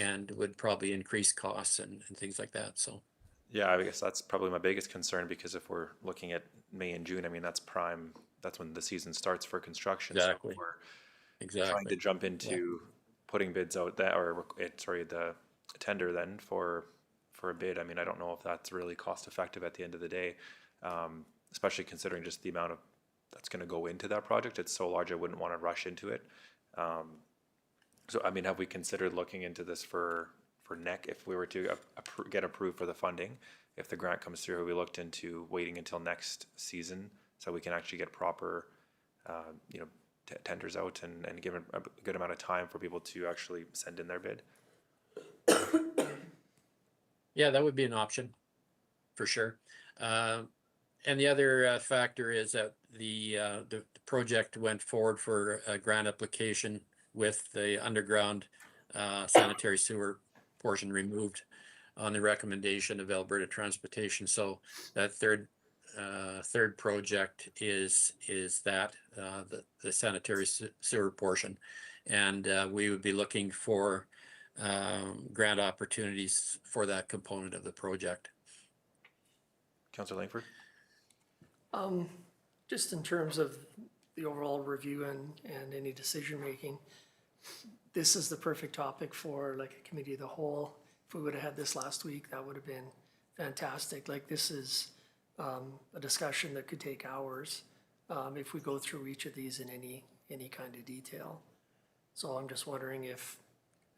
and would probably increase costs and things like that. So.
Yeah, I guess that's probably my biggest concern, because if we're looking at May and June, I mean, that's when the season starts for construction.
Exactly.
So we're trying to jump into putting bids out the tender then for for a bid. I mean, I don't know if that's really cost effective at the end of the day, especially considering just the amount of that's going to go into that project. It's so large, I wouldn't want to rush into it. So, I mean, have we considered looking into this for NEC if we were to get approved for the funding? If the grant comes through, have we looked into waiting until next season so we can actually get proper, tenders out and give a good amount of time for people to actually send in their bid?
Yeah, that would be an option, for sure. And the other factor is that the project went forward for a grant application with the underground sanitary sewer portion removed on the recommendation of Alberta Transportation. So that third project is that the sanitary sewer portion, and we would be looking for grant opportunities for that component of the project.
Councillor Langford?
Just in terms of the overall review and any decision-making, this is the perfect topic for like a committee of the whole. If we would have had this last week, that would have been fantastic. Like, this is a discussion that could take hours if we go through each of these in any kind of detail. So I'm just wondering if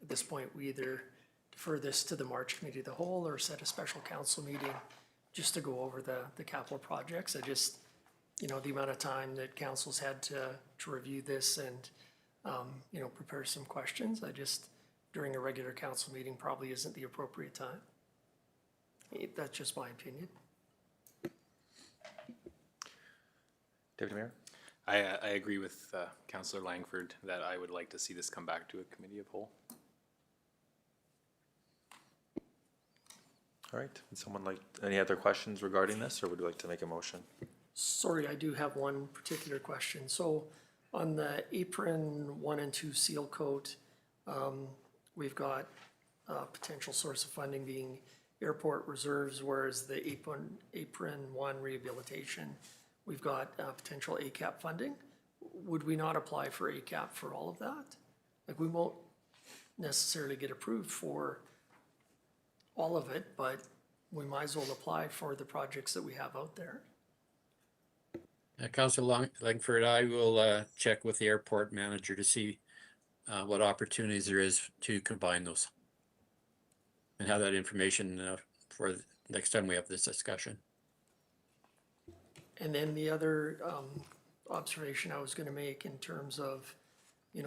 at this point we either defer this to the March committee of the whole or set a special council meeting just to go over the capital projects. I just, the amount of time that council's had to review this and, prepare some questions, during a regular council meeting probably isn't the appropriate time. That's just my opinion.
Deputy Mayor?
I agree with Councillor Langford that I would like to see this come back to a committee of whole.
All right. Would someone like any other questions regarding this, or would you like to make a motion?
Sorry, I do have one particular question. So on the apron 1 and 2 seal coat, we've got a potential source of funding being airport reserves, whereas the apron 1 rehabilitation, we've got potential ACAP funding. Would we not apply for ACAP for all of that? Like, we won't necessarily get approved for all of it, but we might as well apply for the projects that we have out there.
Councillor Langford, I will check with the airport manager to see what opportunities there is to combine those and have that information for next time we have this discussion.
And then the other observation I was gonna make in terms of,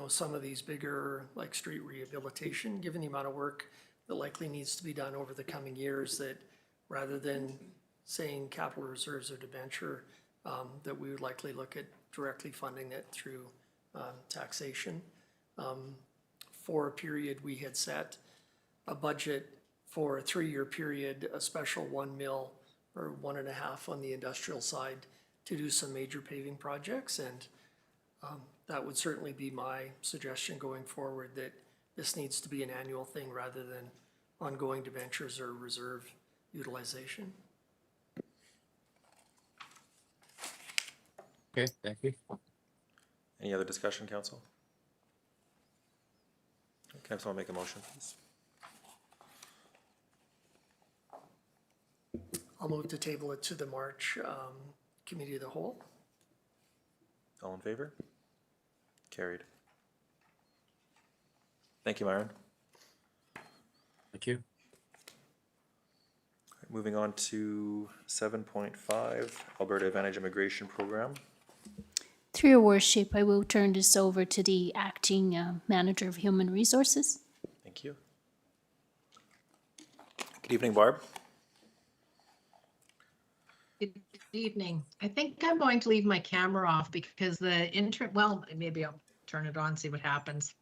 some of these bigger, like street rehabilitation, given the amount of work that likely needs to be done over the coming years, that rather than saying capital reserves or debenture, that we would likely look at directly funding it through taxation. For a period, we had set a budget for a 3-year period, a special 1 mil or 1.5 on the industrial side to do some major paving projects. And that would certainly be my suggestion going forward, that this needs to be an annual thing rather than ongoing debentures or reserve utilization.
Okay, thank you.
Any other discussion, council? Can I have someone make a motion, please?
I'll move to table it to the March committee of the whole.
All in favor? Carried. Thank you, Myron.
Thank you.
Moving on to 7.5, Alberta Advantage Immigration Program.
Through your worship, I will turn this over to the acting manager of human resources.
Thank you. Good evening, Barb.
Good evening. I think I'm going to leave my camera off because well, maybe I'll turn it on, see what happens.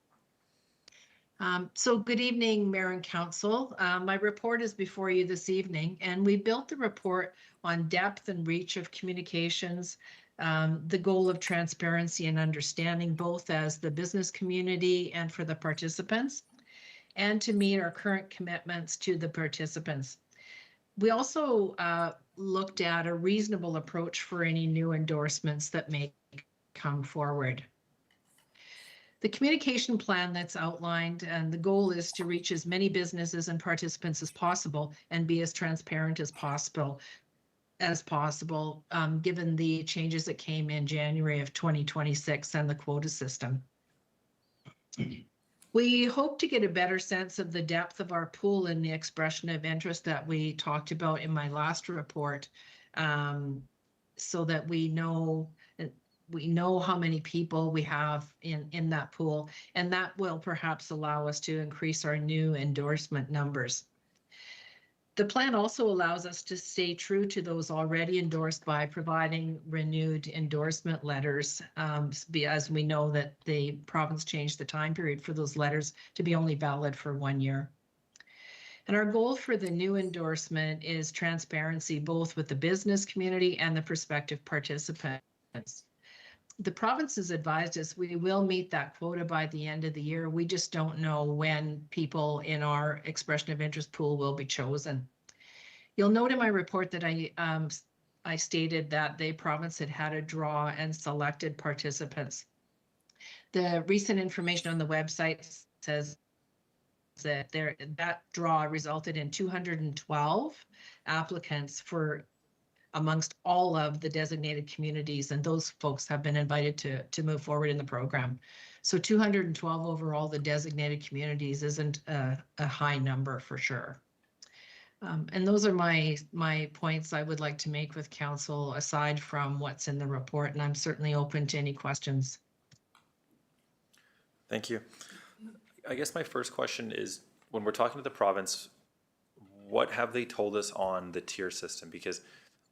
So good evening, Mayor and Council. My report is before you this evening, and we built the report on depth and reach of communications, the goal of transparency and understanding, both as the business community and for the participants, and to meet our current commitments to the participants. We also looked at a reasonable approach for any new endorsements that may come forward. The communication plan that's outlined, and the goal is to reach as many businesses and participants as possible and be as transparent as possible, given the changes that came in January of 2026 and the quota system. We hope to get a better sense of the depth of our pool in the expression of interest that we talked about in my last report, so that we know how many people we have in that pool, and that will perhaps allow us to increase our new endorsement numbers. The plan also allows us to stay true to those already endorsed by providing renewed endorsement letters, as we know that the province changed the time period for those letters to be only valid for 1 year. And our goal for the new endorsement is transparency, both with the business community and the prospective participants. The province has advised us we will meet that quota by the end of the year. We just don't know when people in our expression of interest pool will be chosen. You'll note in my report that I stated that the province had a draw and selected participants. The recent information on the website says that that draw resulted in 212 applicants amongst all of the designated communities, and those folks have been invited to move forward in the program. So 212 overall, the designated communities isn't a high number for sure. And those are my points I would like to make with council aside from what's in the report, and I'm certainly open to any questions.
Thank you. I guess my first question is, when we're talking to the province, what have they told us on the tier system? Because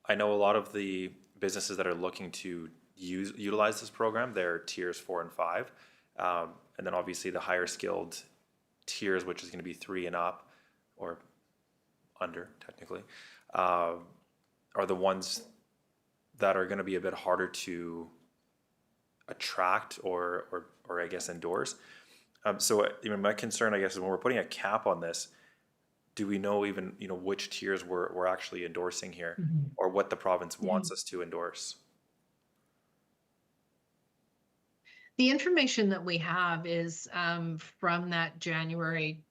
I know a lot of the businesses that are looking to utilize this program, they're tiers 4 and 5. And then obviously the higher skilled tiers, which is going to be 3 and up, or under technically, are the ones that are going to be a bit harder to attract or I guess endorse. So my concern, I guess, is when we're putting a cap on this, do we know even, which tiers we're actually endorsing here, or what the province wants us to endorse?
The information that we have is from that January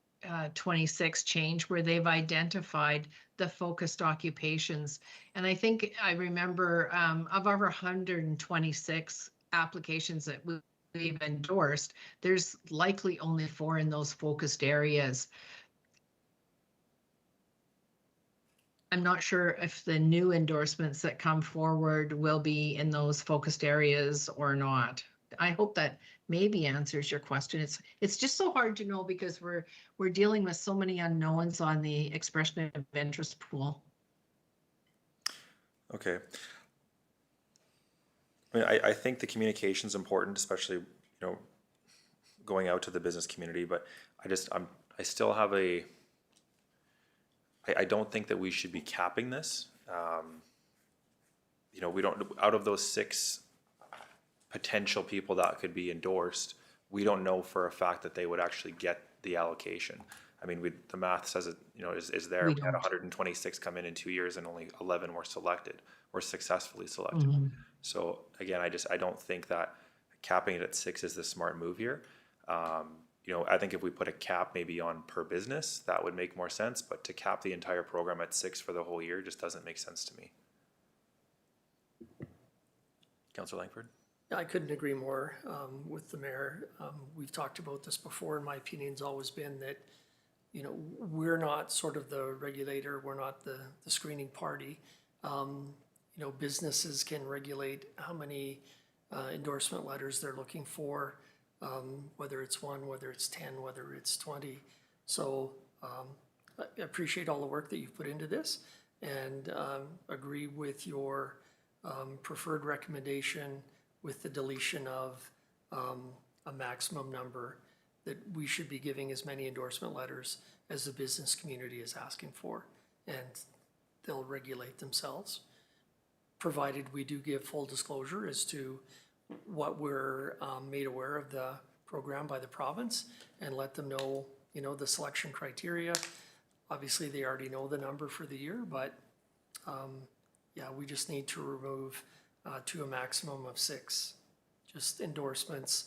26 change, where they've identified the focused occupations. And I think I remember of our 126 applications that we've endorsed, there's likely only 4 in those focused areas. I'm not sure if the new endorsements that come forward will be in those focused areas or not. I hope that maybe answers your question. It's just so hard to know because we're dealing with so many unknowns on the expression of interest pool.
Okay. I mean, I think the communication is important, especially going out to the business community. But I still have I don't think that we should be capping this. We don't, out of those 6 potential people that could be endorsed, we don't know for a fact that they would actually get the allocation. I mean, the math says it, is there. We had 126 come in 2 years and only 11 were selected or successfully selected. Mm-hmm. So again, I don't think that capping it at 6 is the smart move here. I think if we put a cap maybe on per business, that would make more sense, but to cap the entire program at 6 for the whole year just doesn't make sense to me. Councillor Langford?
I couldn't agree more with the mayor. We've talked about this before, and my opinion's always been that, we're not sort of the regulator, we're not the screening party. Businesses can regulate how many endorsement letters they're looking for, whether it's 1, whether it's 10, whether it's 20. So I appreciate all the work that you've put into this, and agree with your preferred recommendation with the deletion of a maximum number, that we should be giving as many endorsement letters as the business community is asking for, and they'll regulate themselves, provided we do give full disclosure as to what we're made aware of the program by the province, and let them know, the selection criteria. Obviously, they already know the number for the year, but we just need to remove to a maximum of 6 just endorsements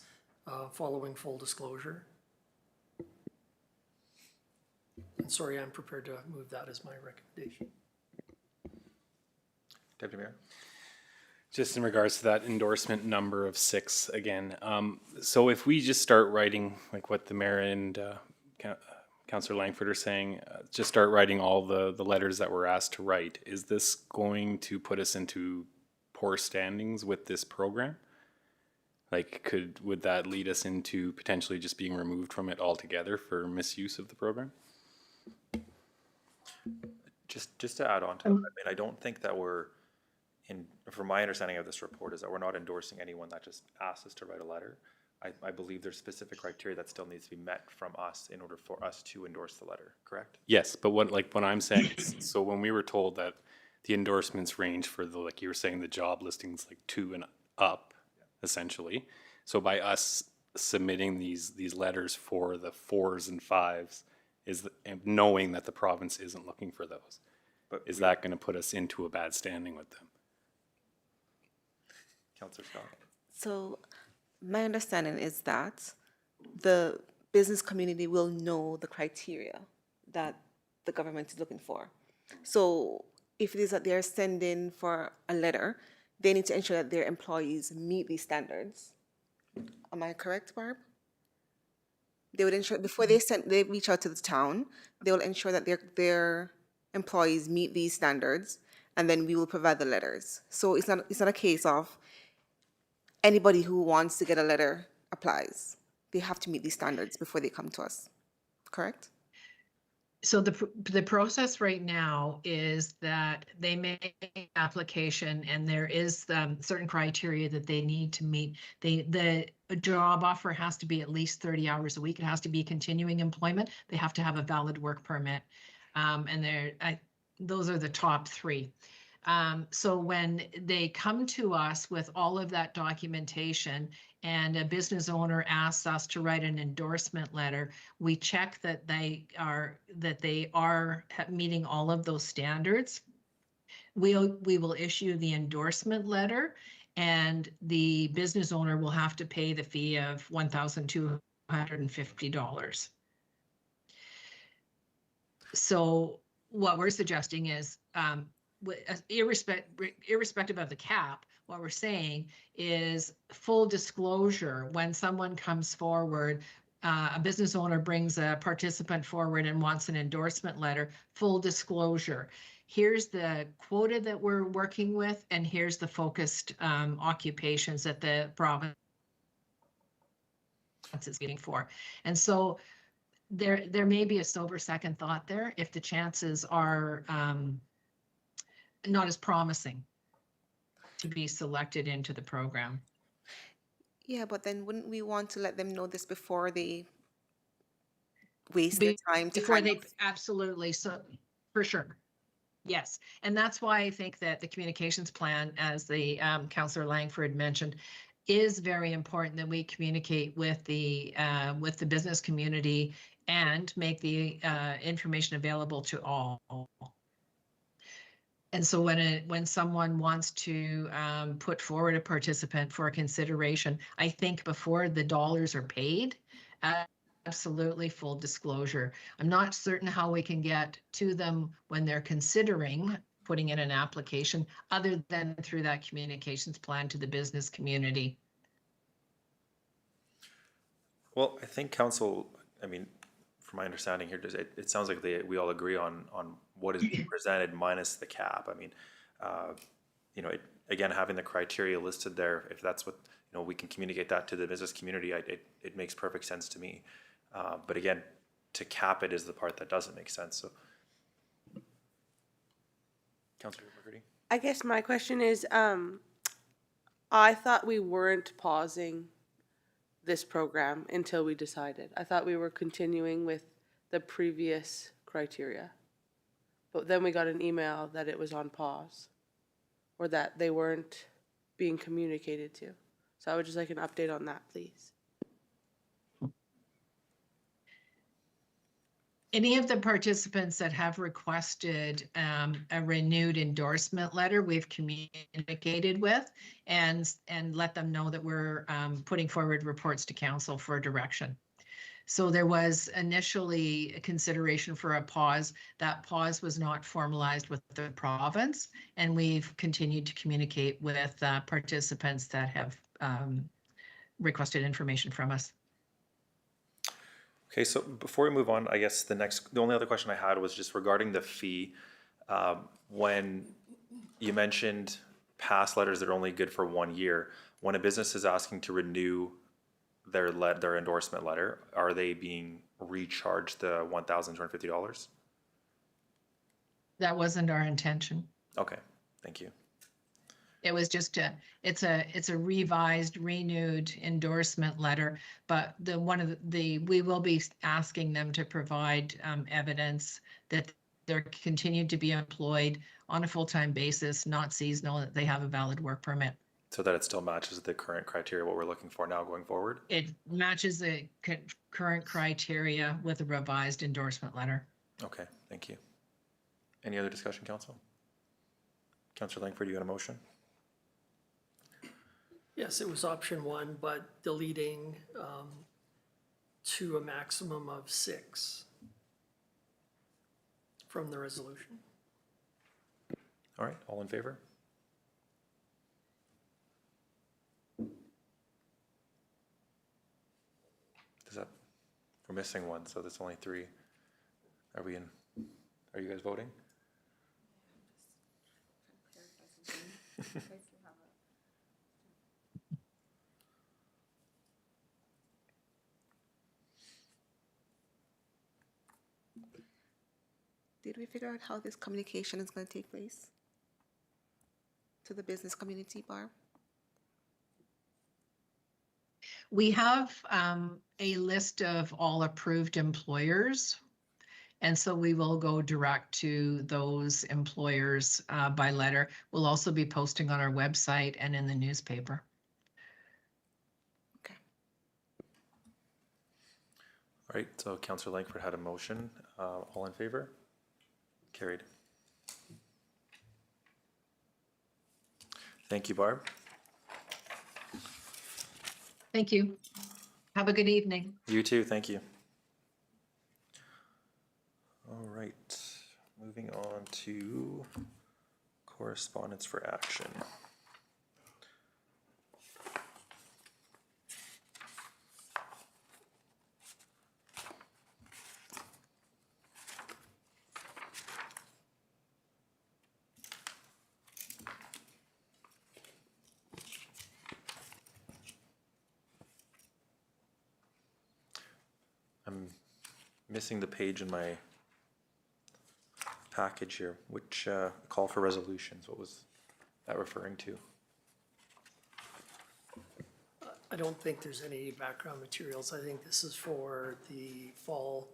following full disclosure. And sorry, I'm prepared to move that as my recommendation.
Deputy Mayor?
Just in regards to that endorsement number of 6 again, so if we just start writing, like what the mayor and Councillor Langford are saying, just start writing all the letters that we're asked to write, is this going to put us into poor standings with this program? Like, would that lead us into potentially just being removed from it altogether for misuse of the program?
Just to add on to that, I mean, I don't think that from my understanding of this report, is that we're not endorsing anyone that just asks us to write a letter. I believe there's specific criteria that still needs to be met from us in order for us to endorse the letter, correct?
Yes, but what I'm saying is, so when we were told that the endorsements range for like you were saying, the job listings like 2 and up, essentially. So by us submitting these letters for the 4s and 5s, and knowing that the province isn't looking for those, but is that going to put us into a bad standing with them?
Councillor Scott?
So my understanding is that the business community will know the criteria that the government is looking for. So if it is that they're sending for a letter, they need to ensure that their employees meet these standards. Am I correct, Barb? They would ensure, before they reach out to the town, they will ensure that their employees meet these standards, and then we will provide the letters. So it's not a case of anybody who wants to get a letter applies. They have to meet these standards before they come to us, correct?
So the process right now is that they make an application and there is certain criteria that they need to meet. The job offer has to be at least 30 hours a week. It has to be continuing employment. They have to have a valid work permit. And those are the top 3. So when they come to us with all of that documentation and a business owner asks us to write an endorsement letter, we check that they are meeting all of those standards. We will issue the endorsement letter, and the business owner will have to pay the fee of $1,250. So what we're suggesting is, irrespective of the cap, what we're saying is full disclosure. When someone comes forward, a business owner brings a participant forward and wants an endorsement letter, full disclosure. Here's the quota that we're working with, and here's the focused occupations that the province is getting for. And so there may be a sober second thought there if the chances are not as promising to be selected into the program.
Yeah, but then wouldn't we want to let them know this before they waste their time?
Absolutely, so for sure. Yes, and that's why I think that the communications plan, as the Councillor Langford mentioned, is very important that we communicate with the business community and make the information available to all. And so when someone wants to put forward a participant for a consideration, I think before the dollars are paid, absolutely full disclosure. I'm not certain how we can get to them when they're considering putting in an application, other than through that communications plan to the business community.
Well, I think council, I mean, from my understanding here, it sounds like we all agree on what is being presented minus the cap. I mean, again, having the criteria listed there, if that's what, we can communicate that to the business community, it makes perfect sense to me. But again, to cap it is the part that doesn't make sense, so. Councilor McCurdy?
I guess my question is, I thought we weren't pausing this program until we decided. I thought we were continuing with the previous criteria. But then we got an email that it was on pause, or that they weren't being communicated to. So I would just like an update on that, please.
Any of the participants that have requested a renewed endorsement letter, we've communicated with and let them know that we're putting forward reports to council for direction. So there was initially a consideration for a pause. That pause was not formalized with the province, and we've continued to communicate with participants that have requested information from us.
Okay, so before we move on, I guess the only other question I had was just regarding the fee. When you mentioned past letters that are only good for 1 year, when a business is asking to renew their endorsement letter, are they being recharged the $1,250?
That wasn't our intention.
Okay, thank you.
It was just it's a revised, renewed endorsement letter, but we will be asking them to provide evidence that they're continued to be employed on a full-time basis, not seasonal, that they have a valid work permit.
So that it still matches the current criteria, what we're looking for now going forward?
It matches the current criteria with a revised endorsement letter.
Okay, thank you. Any other discussion, council? Councillor Langford, you got a motion?
Yes, it was option 1, but deleting to a maximum of 6 from the resolution.
All right, all in favor? We're missing one, so there's only 3. Are you guys voting?
Did we figure out how this communication is going to take place to the business community, Barb?
We have a list of all approved employers. And so we will go direct to those employers by letter. We'll also be posting on our website and in the newspaper.
Okay.
All right, so Councillor Langford had a motion. All in favor? Carried. Thank you, Barb.
Thank you. Have a good evening.
You too, thank you. All right, moving on to correspondence for action. I'm missing the page in my package here, which call for resolutions, what was that referring to?
I don't think there's any background materials. I think this is for the fall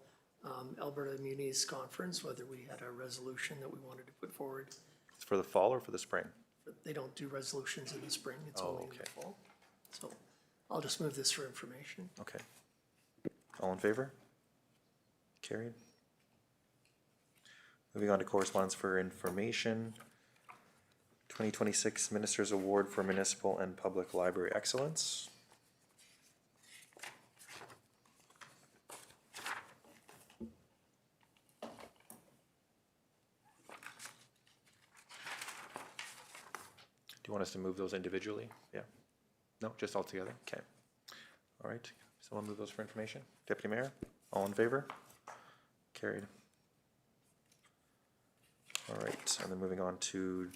Alberta Munis Conference, whether we had a resolution that we wanted to put forward.
It's for the fall or for the spring?
But they don't do resolutions in the spring, it's
Oh,
only in the
okay.
fall. So I'll just move this for information.
Okay. All in favor? Carried. Moving on to correspondence for information. 2026 Minister's Award for Municipal and Public Library Excellence. Do you want us to move those individually? Yeah. No, just all together? Okay. All right. Someone move those for information? Deputy Mayor, all in favor? Carried. All right, and then moving on to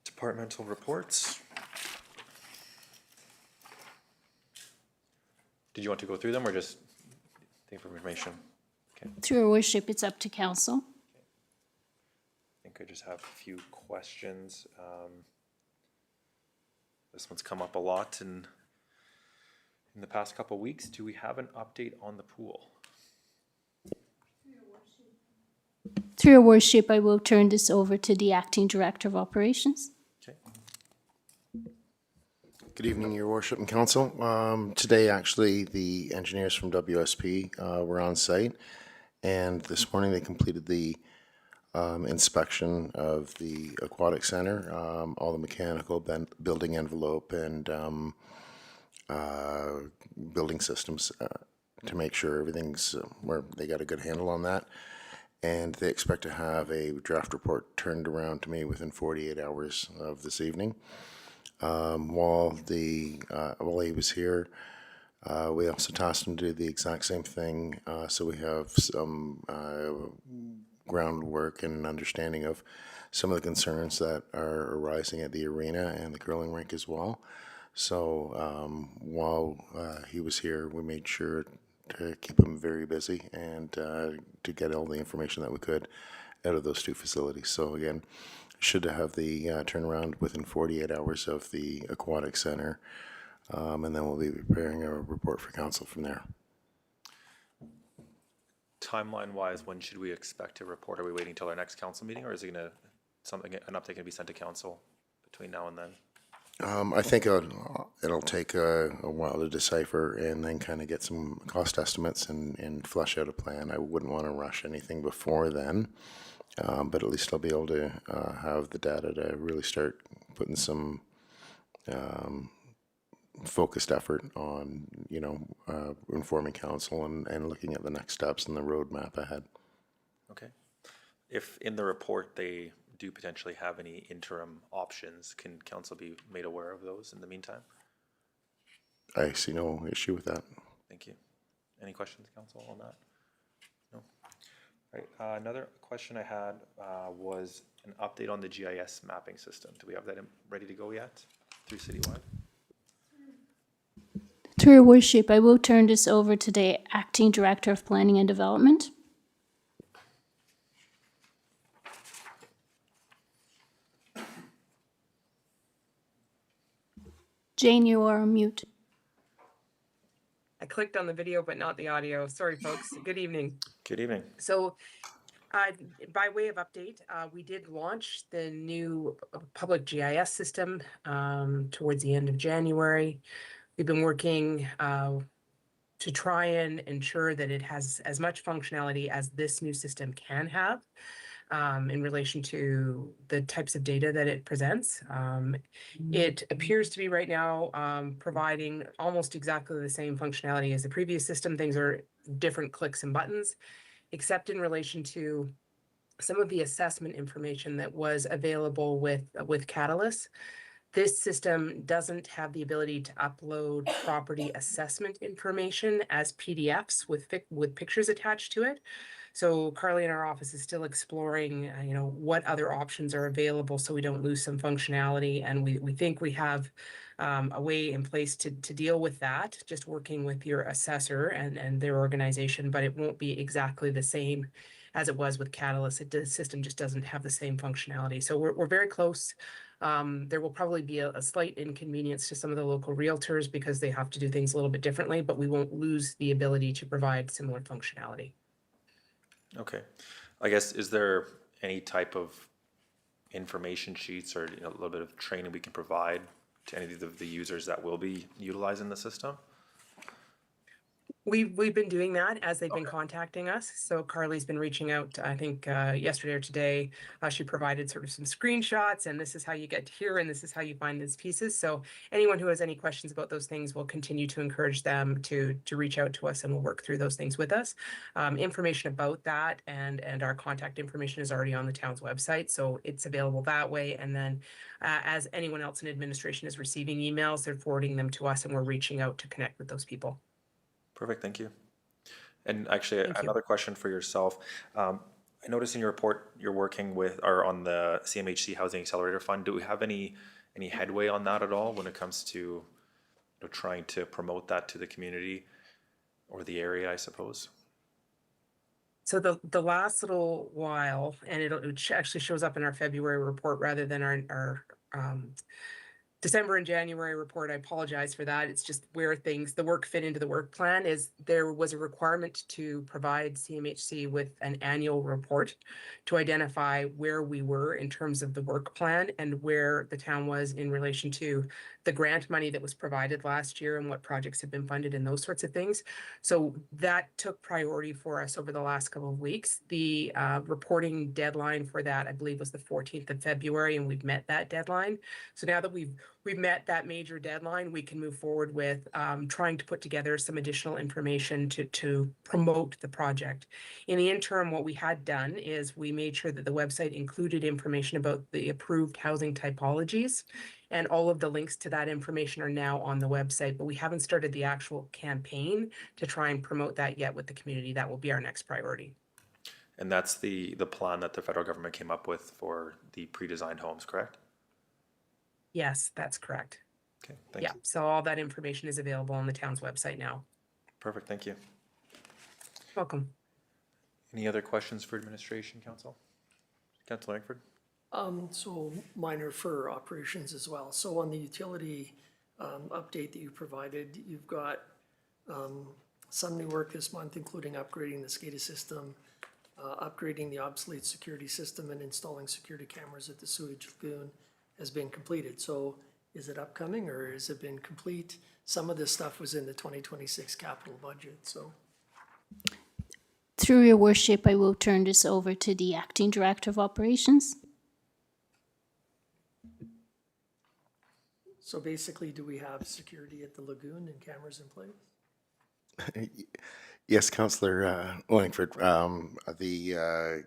departmental reports. Did you want to go through them or just the information? Okay,
Through your worship, it's up to council.
I think I just have a few questions. This one's come up a lot in the past couple of weeks. Do we have an update on the pool?
Through your worship, I will turn this over to the acting director of operations.
Okay.
Good evening, Your Worship and Council. Today, actually, the engineers from WSP were on site, and this morning they completed the inspection of the aquatic center, all the mechanical, building envelope, and building systems to make sure everything's where they got a good handle on that. And they expect to have a draft report turned around to me within 48 hours of this evening. While he was here, we also tasked him to do the exact same thing. So we have some groundwork and an understanding of some of the concerns that are arising at the arena and the curling rink as well. So while he was here, we made sure to keep him very busy and to get all the information that we could out of those two facilities. So again, should have the turnaround within 48 hours of the aquatic center, and then we'll be preparing a report for council from there.
Timeline-wise, when should we expect a report? Are we waiting until our next council meeting, or is it an update gonna be sent to council between now and then?
I think it'll take a while to decipher and then kind of get some cost estimates and flesh out a plan. I wouldn't want to rush anything before then, but at least I'll be able to have the data to really start putting some focused effort on, informing council and looking at the next steps and the roadmap ahead.
Okay. If in the report they do potentially have any interim options, can council be made aware of those in the meantime?
I see no issue with that.
Thank you. Any questions, council, on that? No? All right, another question I had was an update on the GIS mapping system. Do we have that ready to go yet through Citywide?
Through your worship, I will turn this over to the Acting Director of Planning and Development. Jane, you are on mute.
I clicked on the video, but not the audio. Sorry, folks. Good evening.
Good evening.
So, by way of update, we did launch the new public GIS system towards the end of January. We've been working to try and ensure that it has as much functionality as this new system can have. In relation to the types of data that it presents. It appears to be right now providing almost exactly the same functionality as the previous system. Things are different clicks and buttons, except in relation to some of the assessment information that was available with Catalyst. This system doesn't have the ability to upload property assessment information as PDFs with pictures attached to it. So Carly in our office is still exploring, what other options are available so we don't lose some functionality. And we think we have a way in place to deal with that, just working with your assessor and their organization, but it won't be exactly the same as it was with Catalyst. The system just doesn't have the same functionality. So we're very close. There will probably be a slight inconvenience to some of the local realtors because they have to do things a little bit differently, but we won't lose the ability to provide similar functionality.
Okay. I guess, is there any type of information sheets or a little bit of training we can provide to any of the users that will be utilizing the system?
We've been doing that as they've been contacting us. So Carly's been reaching out, I think yesterday or today. She provided sort of some screenshots, and this is how you get here, and this is how you find these pieces. So anyone who has any questions about those things, we'll continue to encourage them to reach out to us, and we'll work through those things with us. Information about that and our contact information is already on the town's website, so it's available that way. And then as anyone else in administration is receiving emails, they're forwarding them to us, and we're reaching out to connect with those people.
Perfect, thank you. And actually, another question for yourself. I noticed in your report you're working with or on the CMHC Housing Accelerator Fund. Do we have any headway on that at all when it comes to trying to promote that to the community or the area, I suppose?
So the last little while, and it actually shows up in our February report rather than our December and January report. I apologize for that. It's just where the work fit into the work plan. Is there was a requirement to provide CMHC with an annual report to identify where we were in terms of the work plan and where the town was in relation to the grant money that was provided last year and what projects have been funded and those sorts of things. So that took priority for us over the last couple of weeks. The reporting deadline for that, I believe, was the 14th of February, and we've met that deadline. So now that we've met that major deadline, we can move forward with trying to put together some additional information to promote the project. In the interim, what we had done is we made sure that the website included information about the approved housing typologies, and all of the links to that information are now on the website, but we haven't started the actual campaign to try and promote that yet with the community. That will be our next priority.
And that's the plan that the federal government came up with for the pre-designed homes, correct?
Yes, that's correct.
Okay, thank
Yeah,
you.
so all that information is available on the town's website now.
Perfect, thank you.
Welcome.
Any other questions for administration, council? Councilor Langford?
So minor for operations as well. So on the utility update that you provided, you've got some new work this month, including upgrading the SCADA system, upgrading the obsolete security system, and installing security cameras at the sewage lagoon has been completed. So is it upcoming or has it been complete? Some of this stuff was in the 2026 capital budget, so.
Through your worship, I will turn this over to the acting director of operations.
So basically, do we have security at the lagoon and cameras in place?
Yes, Councillor Langford. The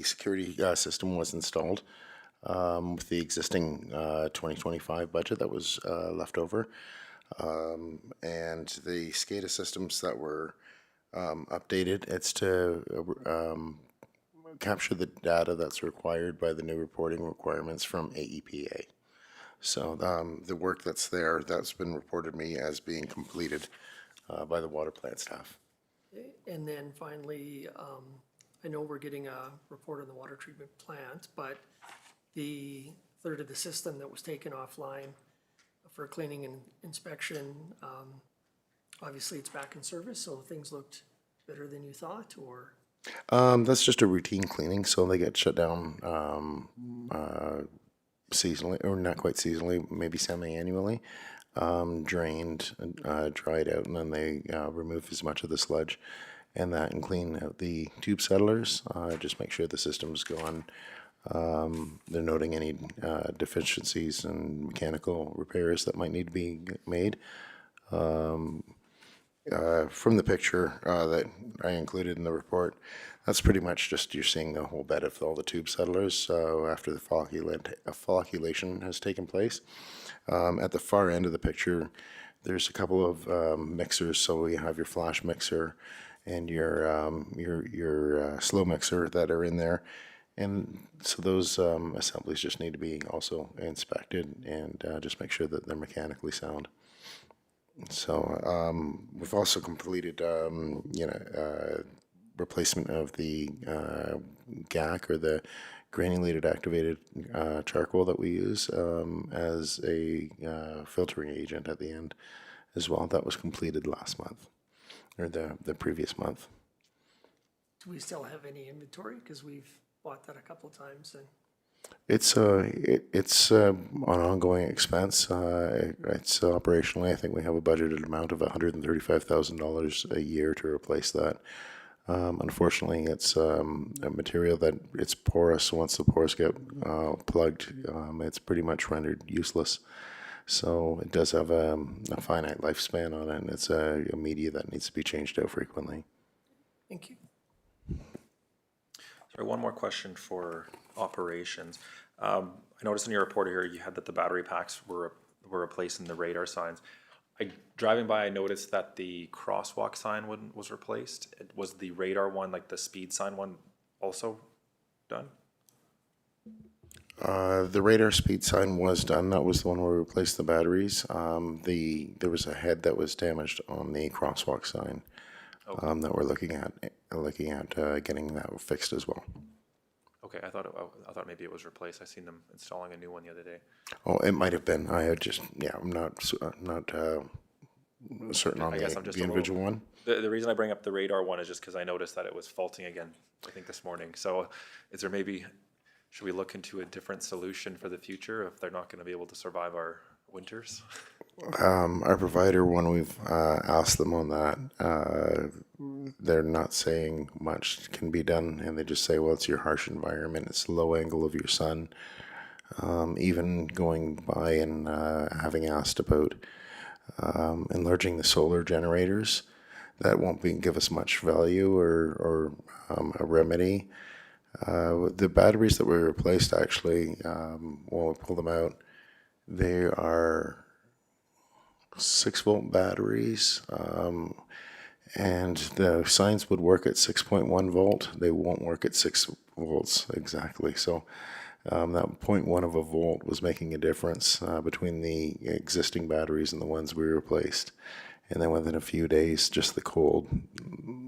security system was installed with the existing 2025 budget that was left over. And the SCADA systems that were updated, it's to capture the data that's required by the new reporting requirements from AEPA. So the work that's there, that's been reported to me as being completed by the water plant staff.
Okay, and then finally, I know we're getting a report on the water treatment plant, but the third of the system that was taken offline for cleaning and inspection, obviously it's back in service, so things looked better than you thought, or?
That's just a routine cleaning, so they get shut down seasonally, or not quite seasonally, maybe semi-annually, drained, dried out, and then they remove as much of the sludge and that and clean out the tube settlers, just make sure the system's gone. They're noting any deficiencies and mechanical repairs that might need to be made. From the picture that I included in the report, that's pretty much just you're seeing the whole bed of all the tube settlers. So after the folliculation has taken place, at the far end of the picture, there's a couple of mixers. So you have your flash mixer and your slow mixer that are in there. And so those assemblies just need to be also inspected and just make sure that they're mechanically sound. So we've also completed, replacement of the GAC, or the granulated activated charcoal that we use as a filtering agent at the end as well. That was completed last month, or the previous month.
Do we still have any inventory? Because we've bought that a couple of times and.
It's an ongoing expense. It's operationally, I think we have a budgeted amount of $135,000 a year to replace that. Unfortunately, it's a material that it's porous. Once the pores get plugged, it's pretty much rendered useless. So it does have a finite lifespan on it, and it's a media that needs to be changed out frequently.
Thank you.
Sorry, one more question for operations. I noticed in your report here, you had that the battery packs were replaced in the radar signs. Driving by, I noticed that the crosswalk sign was replaced. Was the radar one, like the speed sign one, also done?
The radar speed sign was done. That was the one where we replaced the batteries. There was a head that was damaged on the crosswalk sign that we're looking at getting that fixed as well.
Okay, I thought maybe it was replaced. I seen them installing a new one the other day.
Oh, it might have been. I had just, I'm not certain on the individual one.
The reason I bring up the radar one is just because I noticed that it was faulting again, I think this morning. So is there maybe, should we look into a different solution for the future if they're not going to be able to survive our Winters?
Our provider, when we've asked them on that, they're not saying much can be done, and they just say, well, it's your harsh environment, it's the low angle of your sun. Even going by and having asked about enlarging the solar generators, that won't give us much value or a remedy. The batteries that we replaced, actually, when we pull them out, they are 6-volt batteries, and the signs would work at 6.1 volt. They won't work at 6 volts exactly. So that 0.1 of a volt was making a difference between the existing batteries and the ones we replaced. And then within a few days, just the cold,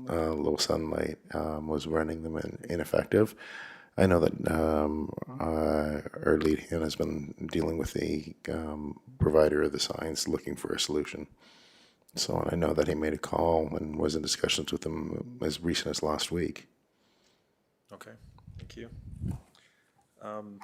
low sunlight was running them ineffective. I know that our lead hand has been dealing with the provider of the signs looking for a solution. So I know that he made a call and was in discussions with them as recent as last week.
Okay, thank you. And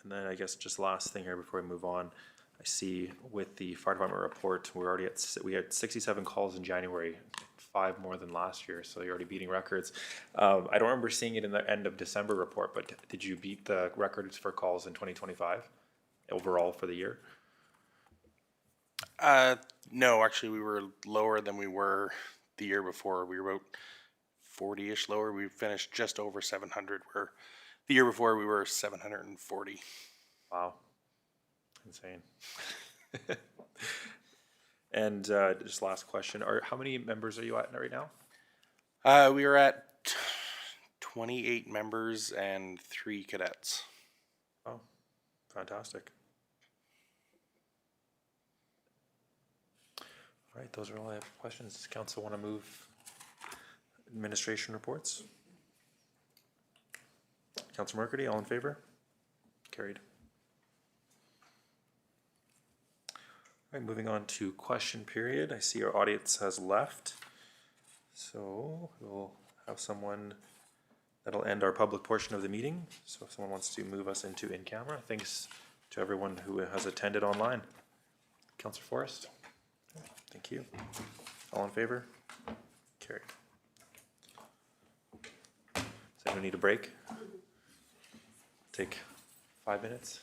then I guess just last thing here before we move on, I see with the fire department report, we're already at, we had 67 calls in January, 5 more than last year, so you're already beating records. I don't remember seeing it in the end of December report, but did you beat the records for calls in 2025 overall for the year?
No, actually, we were lower than we were the year before. We were about 40-ish lower. We finished just over 700, where the year before we were 740.
Wow. Insane. And just last question, how many members are you at right now?
We are at 28 members and 3 cadets.
Oh, fantastic. All right, those are all I have for questions. Does council want to move administration reports? Councilor Mercredi, all in favor? Carried. All right, moving on to question period. I see our audience has left. So we'll have someone that'll end our public portion of the meeting. So if someone wants to move us into in-camera, thanks to everyone who has attended online. Councilor Forrest? Thank you. All in favor? Carried. Does anyone need a break? Take 5 minutes.